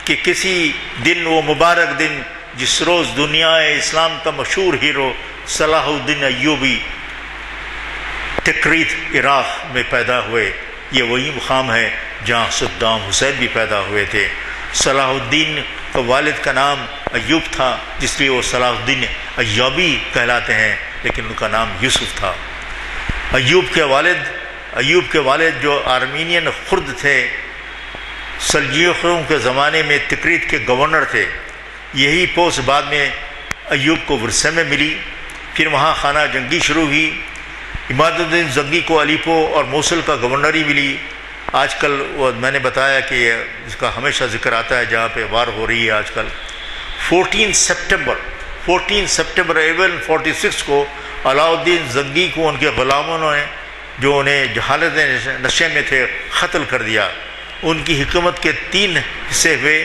کہ کسی دن، وہ مبارک دن جس روز دنیا اسلام کا مشہور ہیرو صلاح الدین ایوبی تکریت عراق میں پیدا ہوئے۔ یہ وہی مقام ہے جہاں صدام حسین بھی پیدا ہوئے تھے۔ صلاح الدین کا والد کا نام ایوب تھا، جس لیے وہ صلاح الدین ایوبی کہلاتے ہیں، لیکن ان کا نام یوسف تھا۔ ایوب کے والد جو آرمینین خرد تھے، سلجوقیوں کے زمانے میں تکریت کے گورنر تھے۔ یہی پوسٹ بعد میں ایوب کو ورثے میں ملی۔ پھر وہاں خانہ جنگی شروع ہوئی۔ عماد الدین زنگی کو الیپو اور موصل کا گورنری ملی۔ آج کل وہ میں نے بتایا کہ اس کا ہمیشہ ذکر آتا ہے جہاں پہ وار ہو رہی ہے آج کل۔ 14 سپٹمبر 1146 کو علاء الدین زنگی کو ان کے غلاموں نے، جو انہیں جہالت نشے میں تھے، قتل کر دیا۔ ان کی حکومت کے 3 حصے ہوئے،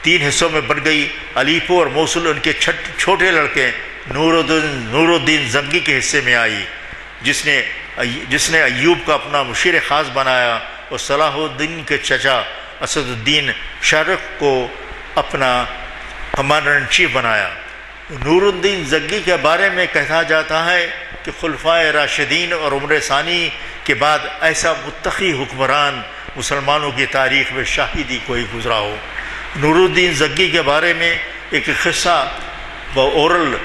3 حصوں میں بٹ گئی۔ الیپو اور موصل ان کے چھوٹے لڑکے نور الدین زنگی کے حصے میں آئی، جس نے ایوب کا اپنا مشیر خاص بنایا، اور صلاح الدین کے چچا اسد الدین شارق کو اپنا کمانڈر ان چیف بنایا۔ نور الدین زنگی کے بارے میں کہا جاتا ہے کہ خلفائے راشدین اور عمر ثانی کے بعد ایسا متقی حکمران مسلمانوں کی تاریخ میں شاہدی کوئی گزرا ہو۔ نور الدین زنگی کے بارے میں ایک قصہ اورل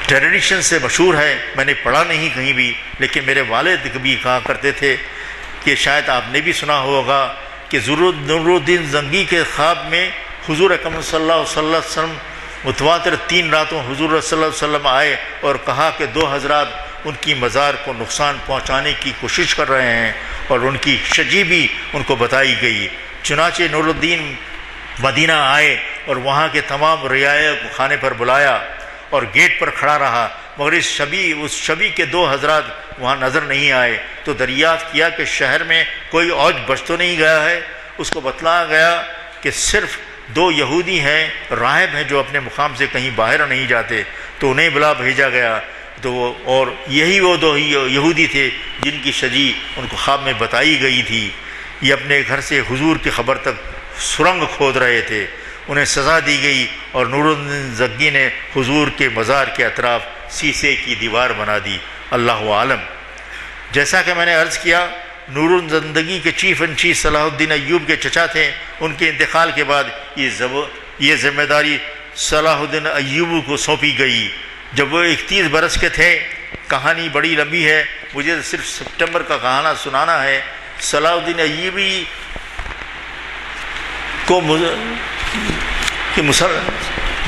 ٹریڈیشن سے مشہور ہے، میں نے پڑھا نہیں کہیں بھی، لیکن میرے والد بھی کہا کرتے تھے کہ شاید آپ نے بھی سنا ہوگا کہ نور الدین زنگی کے خواب میں حضور اکرم صلی اللہ علیہ وسلم متواتر 3 راتوں حضور صلی اللہ علیہ وسلم آئے اور کہا کہ 2 حضرات ان کی مزار کو نقصان پہنچانے کی کوشش کر رہے ہیں، اور ان کی شجی بھی ان کو بتائی گئی۔ چنانچہ نور الدین مدینہ آئے اور وہاں کے تمام رعایا کو کھانے پر بلایا اور گیٹ پر کھڑا رہا، مگر اس شبی کے 2 حضرات وہاں نظر نہیں آئے۔ تو دریافت کیا کہ شہر میں کوئی اوج بچ تو نہیں گیا ہے۔ اس کو بتلایا گیا کہ صرف 2 یہودی ہیں، راہب ہیں، جو اپنے مقام سے کہیں باہر نہیں جاتے، تو انہیں بلا بھیجا گیا۔ اور یہی وہ 2 یہودی تھے جن کی شجی ان کو خواب میں بتائی گئی تھی۔ یہ اپنے گھر سے حضور کی خبر تک سرنگ کھود رہے تھے۔ انہیں سزا دی گئی، اور نور الدین زنگی نے حضور کے مزار کے اطراف سیسے کی دیوار بنا دی۔ اللہ عالم۔ جیسا کہ میں نے عرض کیا، نور الدین زنگی کے چیف ان چیف صلاح الدین ایوب کے چچا تھے۔ ان کے انتقال کے بعد یہ ذمہ داری صلاح الدین ایوب کو سونپی گئی جب وہ 31 برس کے تھے۔ کہانی بڑی لمبی ہے، مجھے صرف سپٹمبر کا کہانہ سنانا ہے۔ صلاح الدین ایوبی کو کہ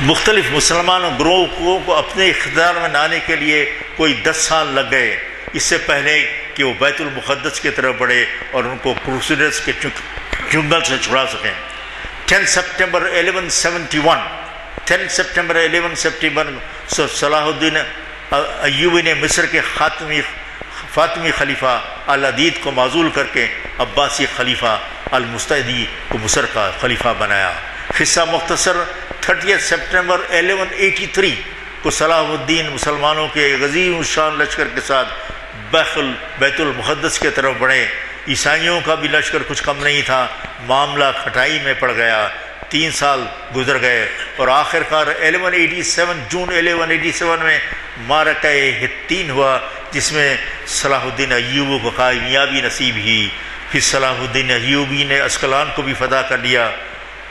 مختلف مسلمان گروہوں کو اپنے اقتدار میں لانے کے لیے کوئی 10 سال لگ گئے، اس سے پہلے کہ وہ بیت المقدس کی طرف بڑھے اور ان کو کروسیڈرز کے چنگل سے چھڑا سکیں۔ 10 سپٹمبر 1171 صلاح الدین ایوبی نے مصر کے فاطمی خلیفہ العدید کو معزول کر کے عباسی خلیفہ المستعدی کو مصر کا خلیفہ بنایا۔ قصہ مختصر 30 سپٹمبر 1183 کو صلاح الدین مسلمانوں کے عظیم الشان لشکر کے ساتھ بیت المقدس کی طرف بڑھے۔ عیسائیوں کا بھی لشکر کچھ کم نہیں تھا، معاملہ کھٹائی میں پڑ گیا۔ 3 سال گزر گئے اور آخر کار جون 1187 میں معرکہ حطین ہوا، جس میں صلاح الدین ایوبی کو کامیابی نصیب ہوئی۔ پھر صلاح الدین ایوبی نے اسکلان کو بھی فتح کر لیا،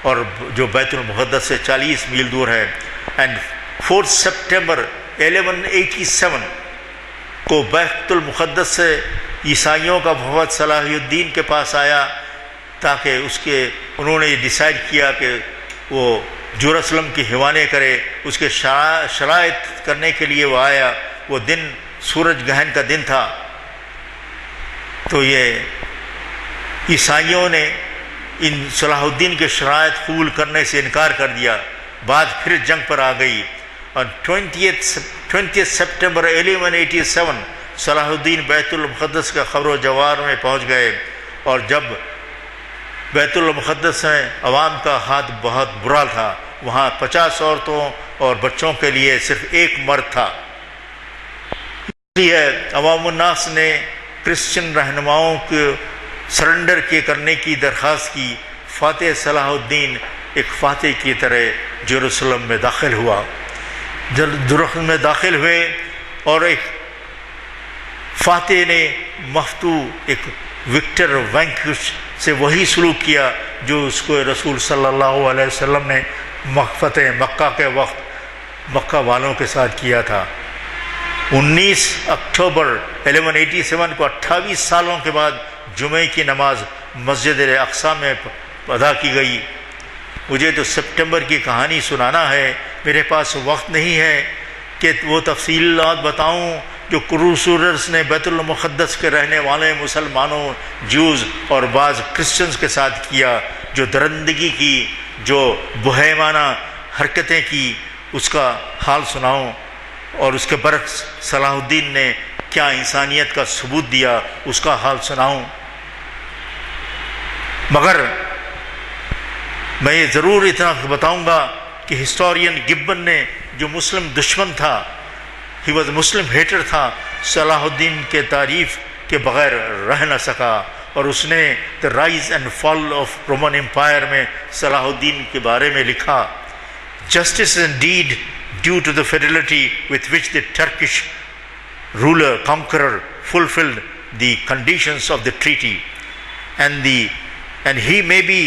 اور جو بیت المقدس سے 40 میل دور ہے۔ اینڈ 4 سپٹمبر 1187 کو بیت المقدس سے عیسائیوں کا وفد صلاح الدین کے پاس آیا، تاکہ انہوں نے یہ ڈیسائیڈ کیا کہ وہ یروشلم کی حوالے کرے۔ اس کے شرائط کرنے کے لیے وہ آیا۔ وہ دن سورج گرہن کا دن تھا، تو یہ عیسائیوں نے ان صلاح الدین کے شرائط قبول کرنے سے انکار کر دیا۔ بعد پھر جنگ پر آ گئی، اور 20 سپٹمبر 1187 صلاح الدین بیت المقدس کا خبر و جوار میں پہنچ گئے، اور جب بیت المقدس میں عوام کا ہاتھ بہت برا تھا، وہاں 50 عورتوں اور بچوں کے لیے صرف ایک مرد تھا۔ اس لیے عوام الناس نے کرسچن رہنماؤں کو سرنڈر کرنے کی درخواست کی۔ فاتح صلاح الدین ایک فاتح کی طرح یروشلم میں داخل ہوا، یروشلم میں داخل ہوئے، اور ایک فاتح نے مفتوح ایک وکٹر وینکش سے وہی سلوک کیا جو اس کو رسول صلی اللہ علیہ وسلم نے فتح مکہ کے وقت مکہ والوں کے ساتھ کیا تھا۔ 19 اکتوبر 1187 کو 28 سالوں کے بعد جمعے کی نماز مسجد اقصی میں ادا کی گئی۔ مجھے تو سپٹمبر کی کہانی سنانا ہے، میرے پاس وقت نہیں ہے کہ وہ تفصیلات بتاؤں جو کروسیڈرز نے بیت المقدس کے رہنے والے مسلمانوں، جوز اور بعض کرسچنز کے ساتھ کیا، جو درندگی کی، جو بہیمانہ حرکتیں کی، اس کا حال سناؤں، اور اس کے برعکس صلاح الدین نے کیا انسانیت کا ثبوت دیا اس کا حال سناؤں۔ مگر میں یہ ضرور اتنا بتاؤں گا کہ ہسٹورین گبن نے، جو مسلم دشمن تھا، ہی واز مسلم ہیٹر تھا، صلاح الدین کے تعریف کے بغیر رہ نہ سکا، اور اس نے the rise and fall of Roman empire میں صلاح الدین کے بارے میں لکھا، justice indeed due to the fidelity with which the Turkish ruler conqueror fulfilled the conditions of the treaty, and he may be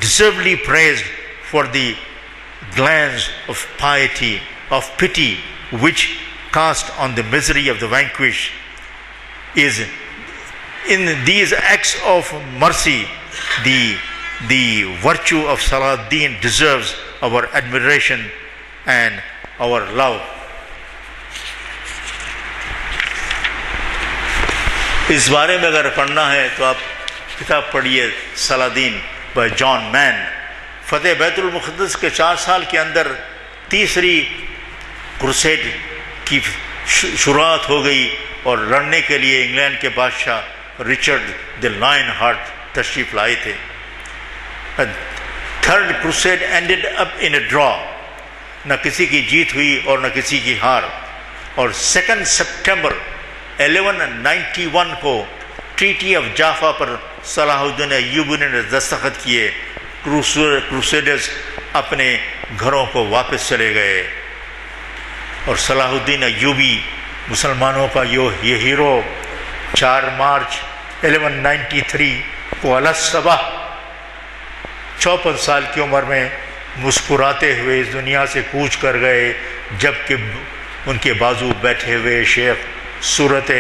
deservedly praised for the glance of piety, of pity which cast on the misery of the vanquished. Is in these acts of mercy, the virtue of Salahuddin deserves our admiration and our love. اس بارے میں اگر پڑھنا ہے تو آپ کتاب پڑھیے صلاح بائی جان مین۔ فتح بیت المقدس کے 4 سال کے اندر تیسری کروسیڈ کی شروعات ہو گئی، اور لڑنے کے لیے انگلینڈ کے بادشاہ رچرڈ دی لائن ہارٹ تشریف لائے تھے۔ تھرڈ کروسیڈ اینڈڈ اپ ان اے ڈرا، نہ کسی کی جیت ہوئی اور نہ کسی کی ہار، اور 2 سپٹمبر 1191 کو ٹریٹی آف جافا پر صلاح الدین ایوبی نے دستخط کیے۔ کروسیڈرز اپنے گھروں کو واپس چلے گئے، اور صلاح الدین ایوبی مسلمانوں کا یہ ہیرو 4 مارچ 1193 کو الصبح 54 سال کی عمر میں مسکراتے ہوئے اس دنیا سے کوچ کر گئے، جبکہ ان کے بازو بیٹھے ہوئے شیخ سورۃ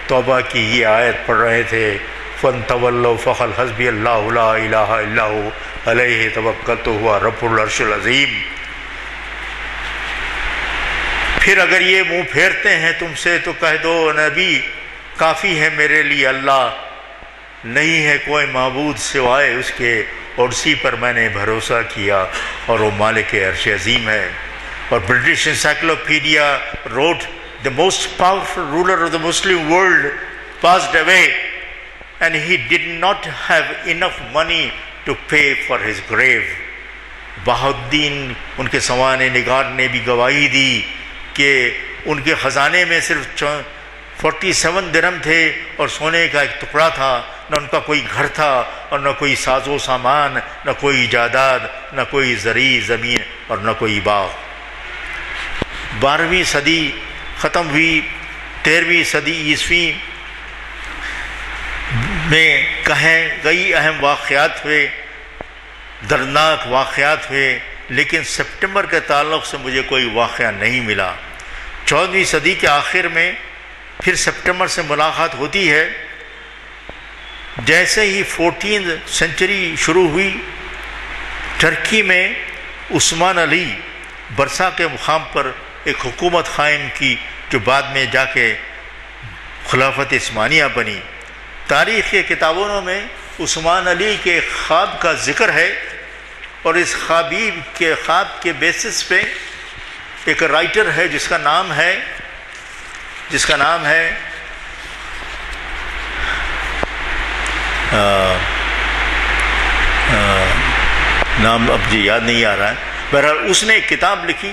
توبہ کی یہ آیت پڑھ رہے تھے، فَانْتَوَلَّوْا فَقُلْ حَسْبِيَ اللَّهُ لَا إِلَٰهَ إِلَّا هُوَ علیہ توکلت ہوا رب العرش العظیم۔ پھر اگر یہ منہ پھیرتے ہیں تم سے تو کہہ دو نبی کافی ہے میرے لیے اللہ، نہیں ہے کوئی معبود سوائے اس کے، اور اسی پر میں نے بھروسہ کیا اور وہ مالک عرش عظیم ہے۔ اور British encyclopaedia wrote the most powerful ruler of the Muslim world passed away and he did not have enough money to pay for his grave۔ Bahauddin ان کے سوانح نگار نے بھی گواہی دی کہ ان کے خزانے میں صرف 47 درہم تھے اور سونے کا ایک ٹکڑا تھا، نہ ان کا کوئی گھر تھا اور نہ کوئی ساز و سامان، نہ کوئی جائیداد، نہ کوئی زرعی زمین اور نہ کوئی باغ۔ 12ویں صدی ختم ہوئی، 13ویں صدی عیسوی میں کئی اہم واقعات ہوئے، دردناک واقعات ہوئے، لیکن سپٹمبر کے تعلق سے مجھے کوئی واقعہ نہیں ملا۔ 14ویں صدی کے آخر میں پھر سپٹمبر سے ملاقات ہوتی ہے۔ جیسے ہی 14 سنچری شروع ہوئی، ترکی میں عثمان علی برسا کے مقام پر ایک حکومت قائم کی جو بعد میں جا کے خلافت عثمانیہ بنی۔ تاریخ کے کتابوں میں عثمان علی کے خواب کا ذکر ہے، اور اس خواب کے بیسس پہ ایک رائٹر ہے جس کا نام ہے نام اب جی یاد نہیں آ رہا ہے، بہرحال اس نے ایک کتاب لکھی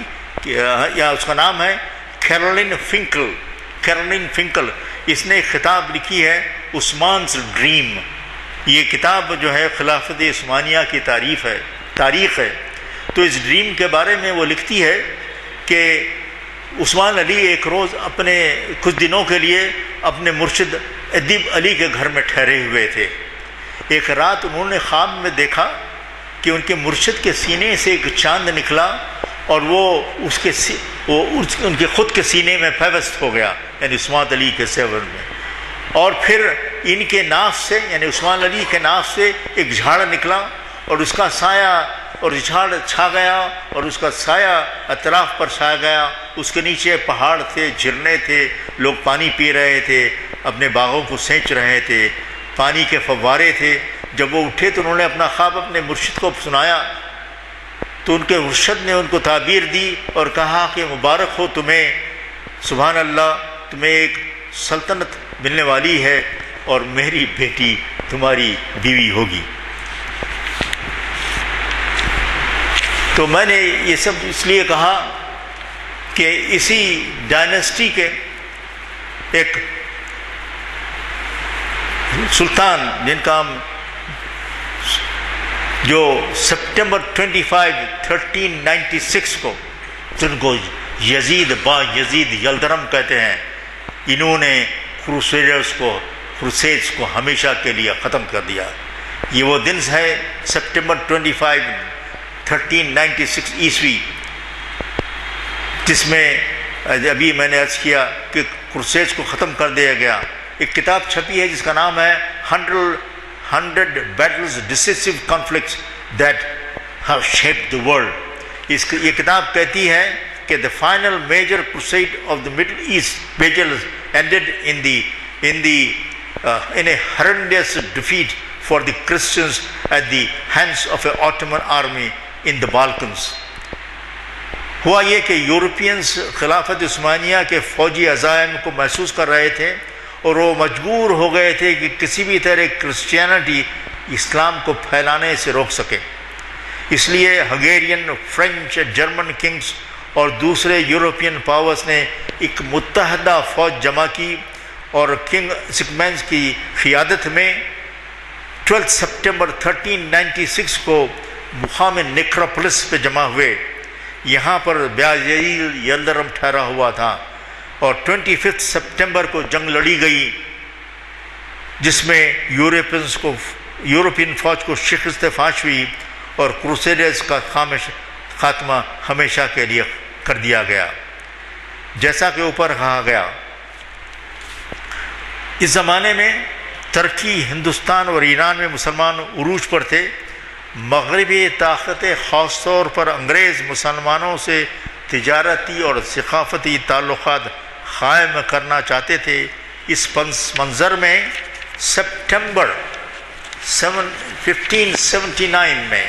یا اس کا نام ہے کیرولین فنکل۔ اس نے ایک کتاب لکھی ہے عثمان's ڈریم۔ یہ کتاب جو ہے خلافت عثمانیہ کی تاریخ ہے۔ تو اس ڈریم کے بارے میں وہ لکھتی ہے کہ عثمان علی ایک روز اپنے کچھ دنوں کے لیے اپنے مرشد ادیب علی کے گھر میں ٹھہرے ہوئے تھے۔ ایک رات انہوں نے خواب میں دیکھا کہ ان کے مرشد کے سینے سے ایک چاند نکلا اور وہ ان کے خود کے سینے میں پیوست ہو گیا، یعنی عثمان علی کے سیور میں۔ اور پھر ان کے ناف سے، یعنی عثمان علی کے ناف سے ایک جھاڑ نکلا اور اس کا سایہ اور جھاڑ چھا گیا اور اس کا سایہ اطراف پر چھا گیا۔ اس کے نیچے پہاڑ تھے، جھرنے تھے، لوگ پانی پی رہے تھے، اپنے باغوں کو سینچ رہے تھے، پانی کے فوارے تھے۔ جب وہ اٹھے تو انہوں نے اپنا خواب اپنے مرشد کو سنایا، تو ان کے مرشد نے ان کو تعبیر دی اور کہا کہ مبارک ہو تمہیں، سبحان اللہ، تمہیں ایک سلطنت ملنے والی ہے اور میری بیٹی تمہاری بیوی ہوگی۔ تو میں نے یہ سب اس لیے کہا کہ اسی ڈائنسٹی کے ایک سلطان جو سپٹمبر 25 1396 کو، جن کو یزید یلدرم کہتے ہیں، انہوں نے کروسیڈز کو ہمیشہ کے لیے ختم کر دیا۔ یہ وہ دن ہے سپٹمبر 25 1396 عیسوی، جس میں ابھی میں نے عرض کیا کہ کروسیڈز کو ختم کر دیا گیا۔ ایک کتاب چھپی ہے جس کا نام ہے 100 battles decisive conflicts that have shaped the world۔ یہ کتاب کہتی ہے کہ the final major crusade of the Middle East ended in a horrendous defeat for the Christians at the hands of an Ottoman army in the Balkans۔ ہوا یہ کہ Europeans خلافت عثمانیہ کے فوجی عزائم کو محسوس کر رہے تھے اور وہ مجبور ہو گئے تھے کہ کسی بھی طرح کرسچینٹی اسلام کو پھیلانے سے روک سکے۔ اس لیے ہنگیرین، فرینچ، جرمن کنگز اور دوسرے یورپین پاورز نے ایک متحدہ فوج جمع کی اور کنگ سگمنز کی قیادت میں 12 سپٹمبر 1396 کو مقام نیکروپولس پہ جمع ہوئے۔ یہاں پر بیازید یلدرم ٹھہرا ہوا تھا اور 25 سپٹمبر کو جنگ لڑی گئی، جس میں یورپین فوج کو شکست فاش ہوئی اور کروسیڈرز کا خاتمہ ہمیشہ کے لیے کر دیا گیا۔ جیسا کہ اوپر کہا گیا، اس زمانے میں ترکی، ہندوستان اور ایران میں مسلمان عروج پر تھے، مغربی طاقتیں خاص طور پر انگریز مسلمانوں سے تجارتی اور ثقافتی تعلقات قائم کرنا چاہتے تھے۔ اس منظر میں سپٹمبر 1579 میں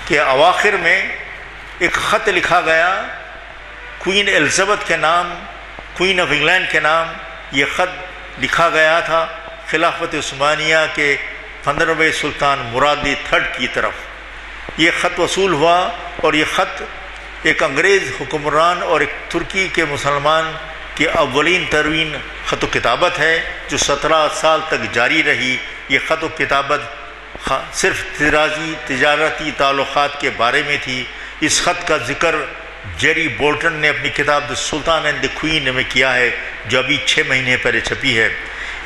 کے اواخر میں ایک خط لکھا گیا کوئین الزبتھ کے نام، کوئین آف انگلینڈ کے نام۔ یہ خط لکھا گیا تھا خلافت عثمانیہ کے 15ویں سلطان مراد III کی طرف۔ یہ خط وصول ہوا اور یہ خط ایک انگریز حکمران اور ایک ترکی کے مسلمان کی اولین ترین خط و کتابت ہے جو 17 سال تک جاری رہی۔ یہ خط و کتابت صرف تجارتی تعلقات کے بارے میں تھی۔ اس خط کا ذکر جیری بولٹن نے اپنی کتاب دی سلطان اینڈ دی کوئین میں کیا ہے جو ابھی 6 مہینے پہلے چھپی ہے۔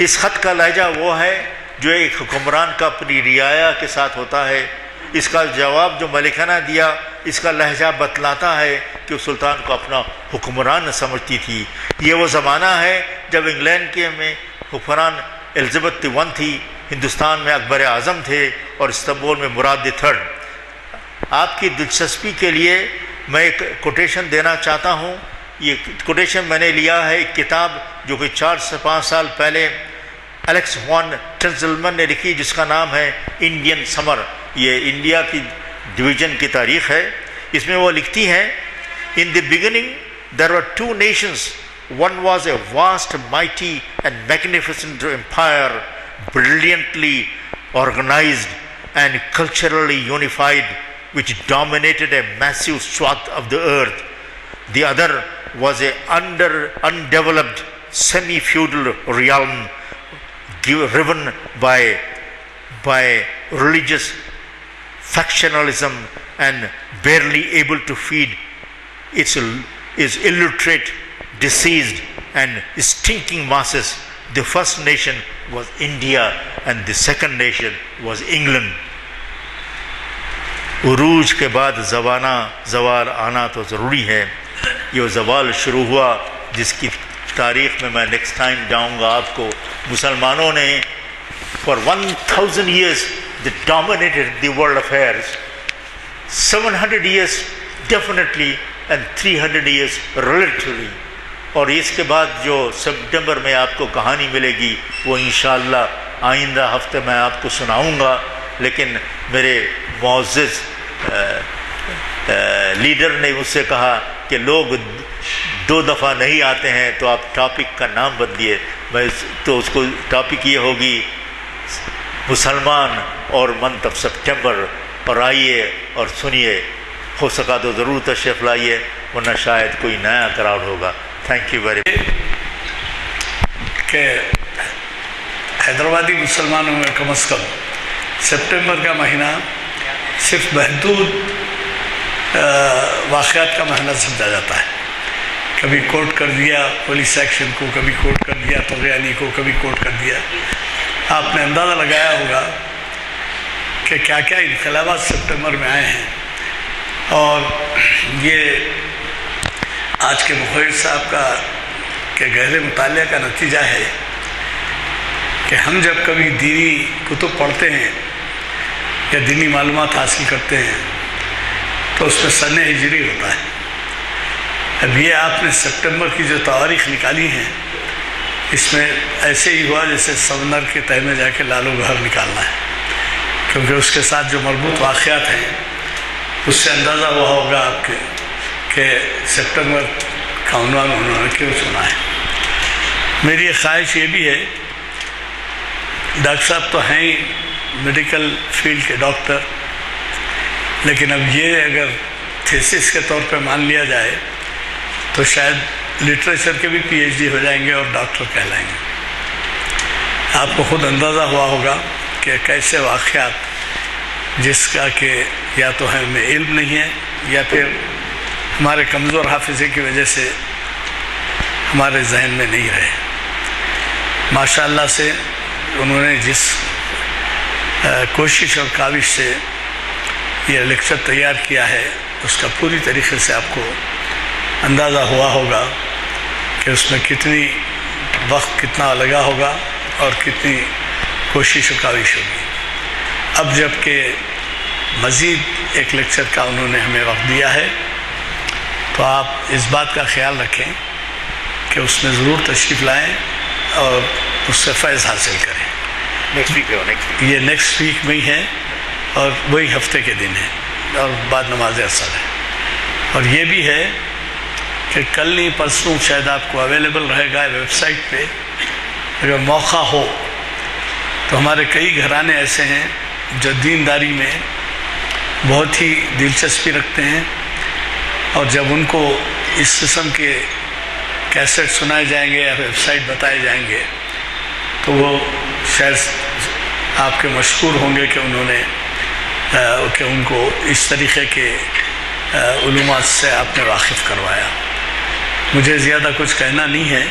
اس خط کا لہجہ وہ ہے جو ایک حکمران کا اپنی رعایا کے ساتھ ہوتا ہے۔ اس کا جواب جو ملکہ نے دیا اس کا لہجہ بتلاتا ہے کہ وہ سلطان کو اپنا حکمران سمجھتی تھی۔ یہ وہ زمانہ ہے جب انگلینڈ کے میں حکمران الزبتھ I تھی، ہندوستان میں اکبر اعظم تھے اور استنبول میں مراد III۔ آپ کی دلچسپی کے لیے میں ایک کوٹیشن دینا چاہتا ہوں۔ یہ کوٹیشن میں نے لیا ہے ایک کتاب جو کہ 4 سے 5 سال پہلے الیکس وان ٹنزلمن نے لکھی جس کا نام ہے انڈین سمر۔ یہ انڈیا کی ڈویژن کی تاریخ ہے۔ اس میں وہ لکھتی ہیں In the beginning there were 2 nations. One was a vast, mighty and magnificent empire, brilliantly organized and culturally unified, which dominated a massive swath of the earth. The other was a undeveloped semi-feudal realm riven by religious factionalism and barely able to feed its illiterate, diseased and stinking masses. The first nation was India and the second nation was England. عروج کے بعد زوال آنا تو ضروری ہے۔ یہ زوال شروع ہوا جس کی تاریخ میں نیکسٹ ٹائم جاؤں گا آپ کو۔ مسلمانوں نے for 1000 years they dominated the world affairs. 700 years definitely and 300 years relatively. اور اس کے بعد جو سپٹمبر میں آپ کو کہانی ملے گی وہ انشاءاللہ آئندہ ہفتے میں آپ کو سناؤں گا۔ لیکن میرے معزز لیڈر نے مجھ سے کہا کہ لوگ 2 دفعہ نہیں آتے ہیں تو آپ ٹاپک کا نام بدلیے۔ میں تو اس کو ٹاپک یہ ہوگی مسلمان اور منتھ آف سپٹمبر۔ اور آئیے اور سنیے، ہو سکا تو ضرور تشریف لائیے ورنہ شاید کوئی نیا کراؤڈ ہوگا۔ Thank you very much.
کہ حیدرآبادی مسلمانوں میں کم از کم سپٹمبر کا مہینہ صرف محدود واقعات کا مہینہ سمجھا جاتا ہے۔ کبھی کوٹ کر دیا پولیس ایکشن کو، کبھی کوٹ کر دیا طغیانی کو، کبھی کوٹ کر دیا۔ آپ نے اندازہ لگایا ہوگا کہ کیا کیا انقلابات سپٹمبر میں آئے ہیں، اور یہ آج کے مخیر صاحب کا کہ گہرے مطالعہ کا نتیجہ ہے کہ ہم جب کبھی دینی کتب پڑھتے ہیں یا دینی معلومات حاصل کرتے ہیں تو اس میں سن ہجری ہوتا ہے۔ اب یہ آپ نے سپٹمبر کی جو تاریخ نکالی ہیں اس میں ایسے ہی ہوا جیسے سمندر کے تہہ میں جا کے لالو گھر نکالنا ہے، کیونکہ اس کے ساتھ جو مربوط واقعات ہیں اس سے اندازہ ہوا ہوگا آپ کہ سپٹمبر کا عنوان انہوں نے کیوں چنا ہے۔ میری ایک خواہش یہ بھی ہے، ڈاکٹر صاحب تو ہیں ہی میڈیکل فیلڈ کے ڈاکٹر، لیکن اب یہ اگر تھیسس کے طور پہ مان لیا جائے تو شاید لٹریچر کے بھی پی ایچ ڈی ہو جائیں گے اور ڈاکٹر کہلائیں گے۔ آپ کو خود اندازہ ہوا ہوگا کہ کیسے واقعات جس کا کہ یا تو ہمیں علم نہیں ہے یا پھر ہمارے کمزور حافظے کی وجہ سے ہمارے ذہن میں نہیں رہے۔ ماشاءاللہ سے انہوں نے جس کوشش اور کاوش سے یہ لیکچر تیار کیا ہے اس کا پوری طریقے سے آپ کو اندازہ ہوا ہوگا کہ اس میں کتنی وقت کتنا لگا ہوگا اور کتنی کوشش و کاوش ہوگی۔ اب جب کہ مزید ایک لیکچر کا انہوں نے ہمیں وقت دیا ہے، تو آپ اس بات کا خیال رکھیں کہ اس میں ضرور تشریف لائیں اور اس سے فیض حاصل کریں۔ یہ نیکسٹ ویک میں ہی ہے اور وہی ہفتے کے دن ہے اور بعد نماز عصر ہے، اور یہ بھی ہے کہ کل نہیں پرسوں شاید آپ کو اویلیبل رہے گا ویب سائٹ پہ، اگر موقع ہو تو ہمارے کئی گھرانے ایسے ہیں جو دینداری میں بہت ہی دلچسپی رکھتے ہیں، اور جب ان کو اس قسم کے کیسٹ سنائے جائیں گے یا ویب سائٹ بتائے جائیں گے تو وہ شاید آپ کے مشکور ہوں گے کہ انہوں نے کہ ان کو اس طریقے کے علومات سے آپ نے واقف کروایا۔ مجھے زیادہ کچھ کہنا نہیں ہے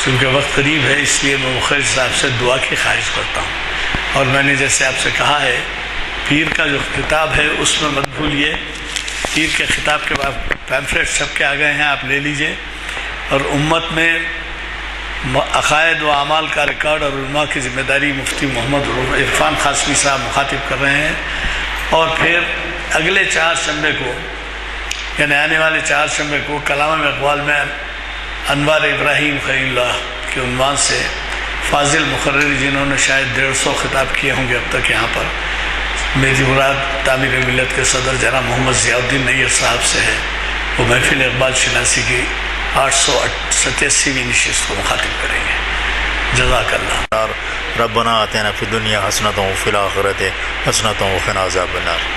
کیونکہ وقت قریب ہے، اس لیے میں مخرج صاحب سے دعا کی خواہش کرتا ہوں، اور میں نے جیسے آپ سے کہا ہے پیر کا جو خطاب ہے اس میں مت بھولیے، پیر کے خطاب کے بعد پیمفلیٹ چھپ کے آ گئے ہیں، آپ لے لیجئے، اور امت میں عقائد و اعمال کا ریکارڈ اور علماء کی ذمہ داری مفتی محمد عرفان قاسمی صاحب مخاطب کر رہے ہیں، اور پھر اگلے 4 شنبے کو یعنی آنے والے 4 شنبے کو کلام اقبال میں انوار ابراہیم خلیل اللہ کے عنوان سے فاضل مقرری جنہوں نے شاید 150 خطاب کیے ہوں گے اب تک یہاں پر، میری مراد تعمیر ملت کے صدر جناب محمد ضیاء الدین نیر صاحب سے ہے، وہ محفل اقبال شناسی کی 887ویں نشست کو مخاطب کریں گے۔ جزاک اللہ۔
ربنا آتنا فی الدنیا حسنۃ وفی الآخرۃ حسنۃ وقنا عذاب النار۔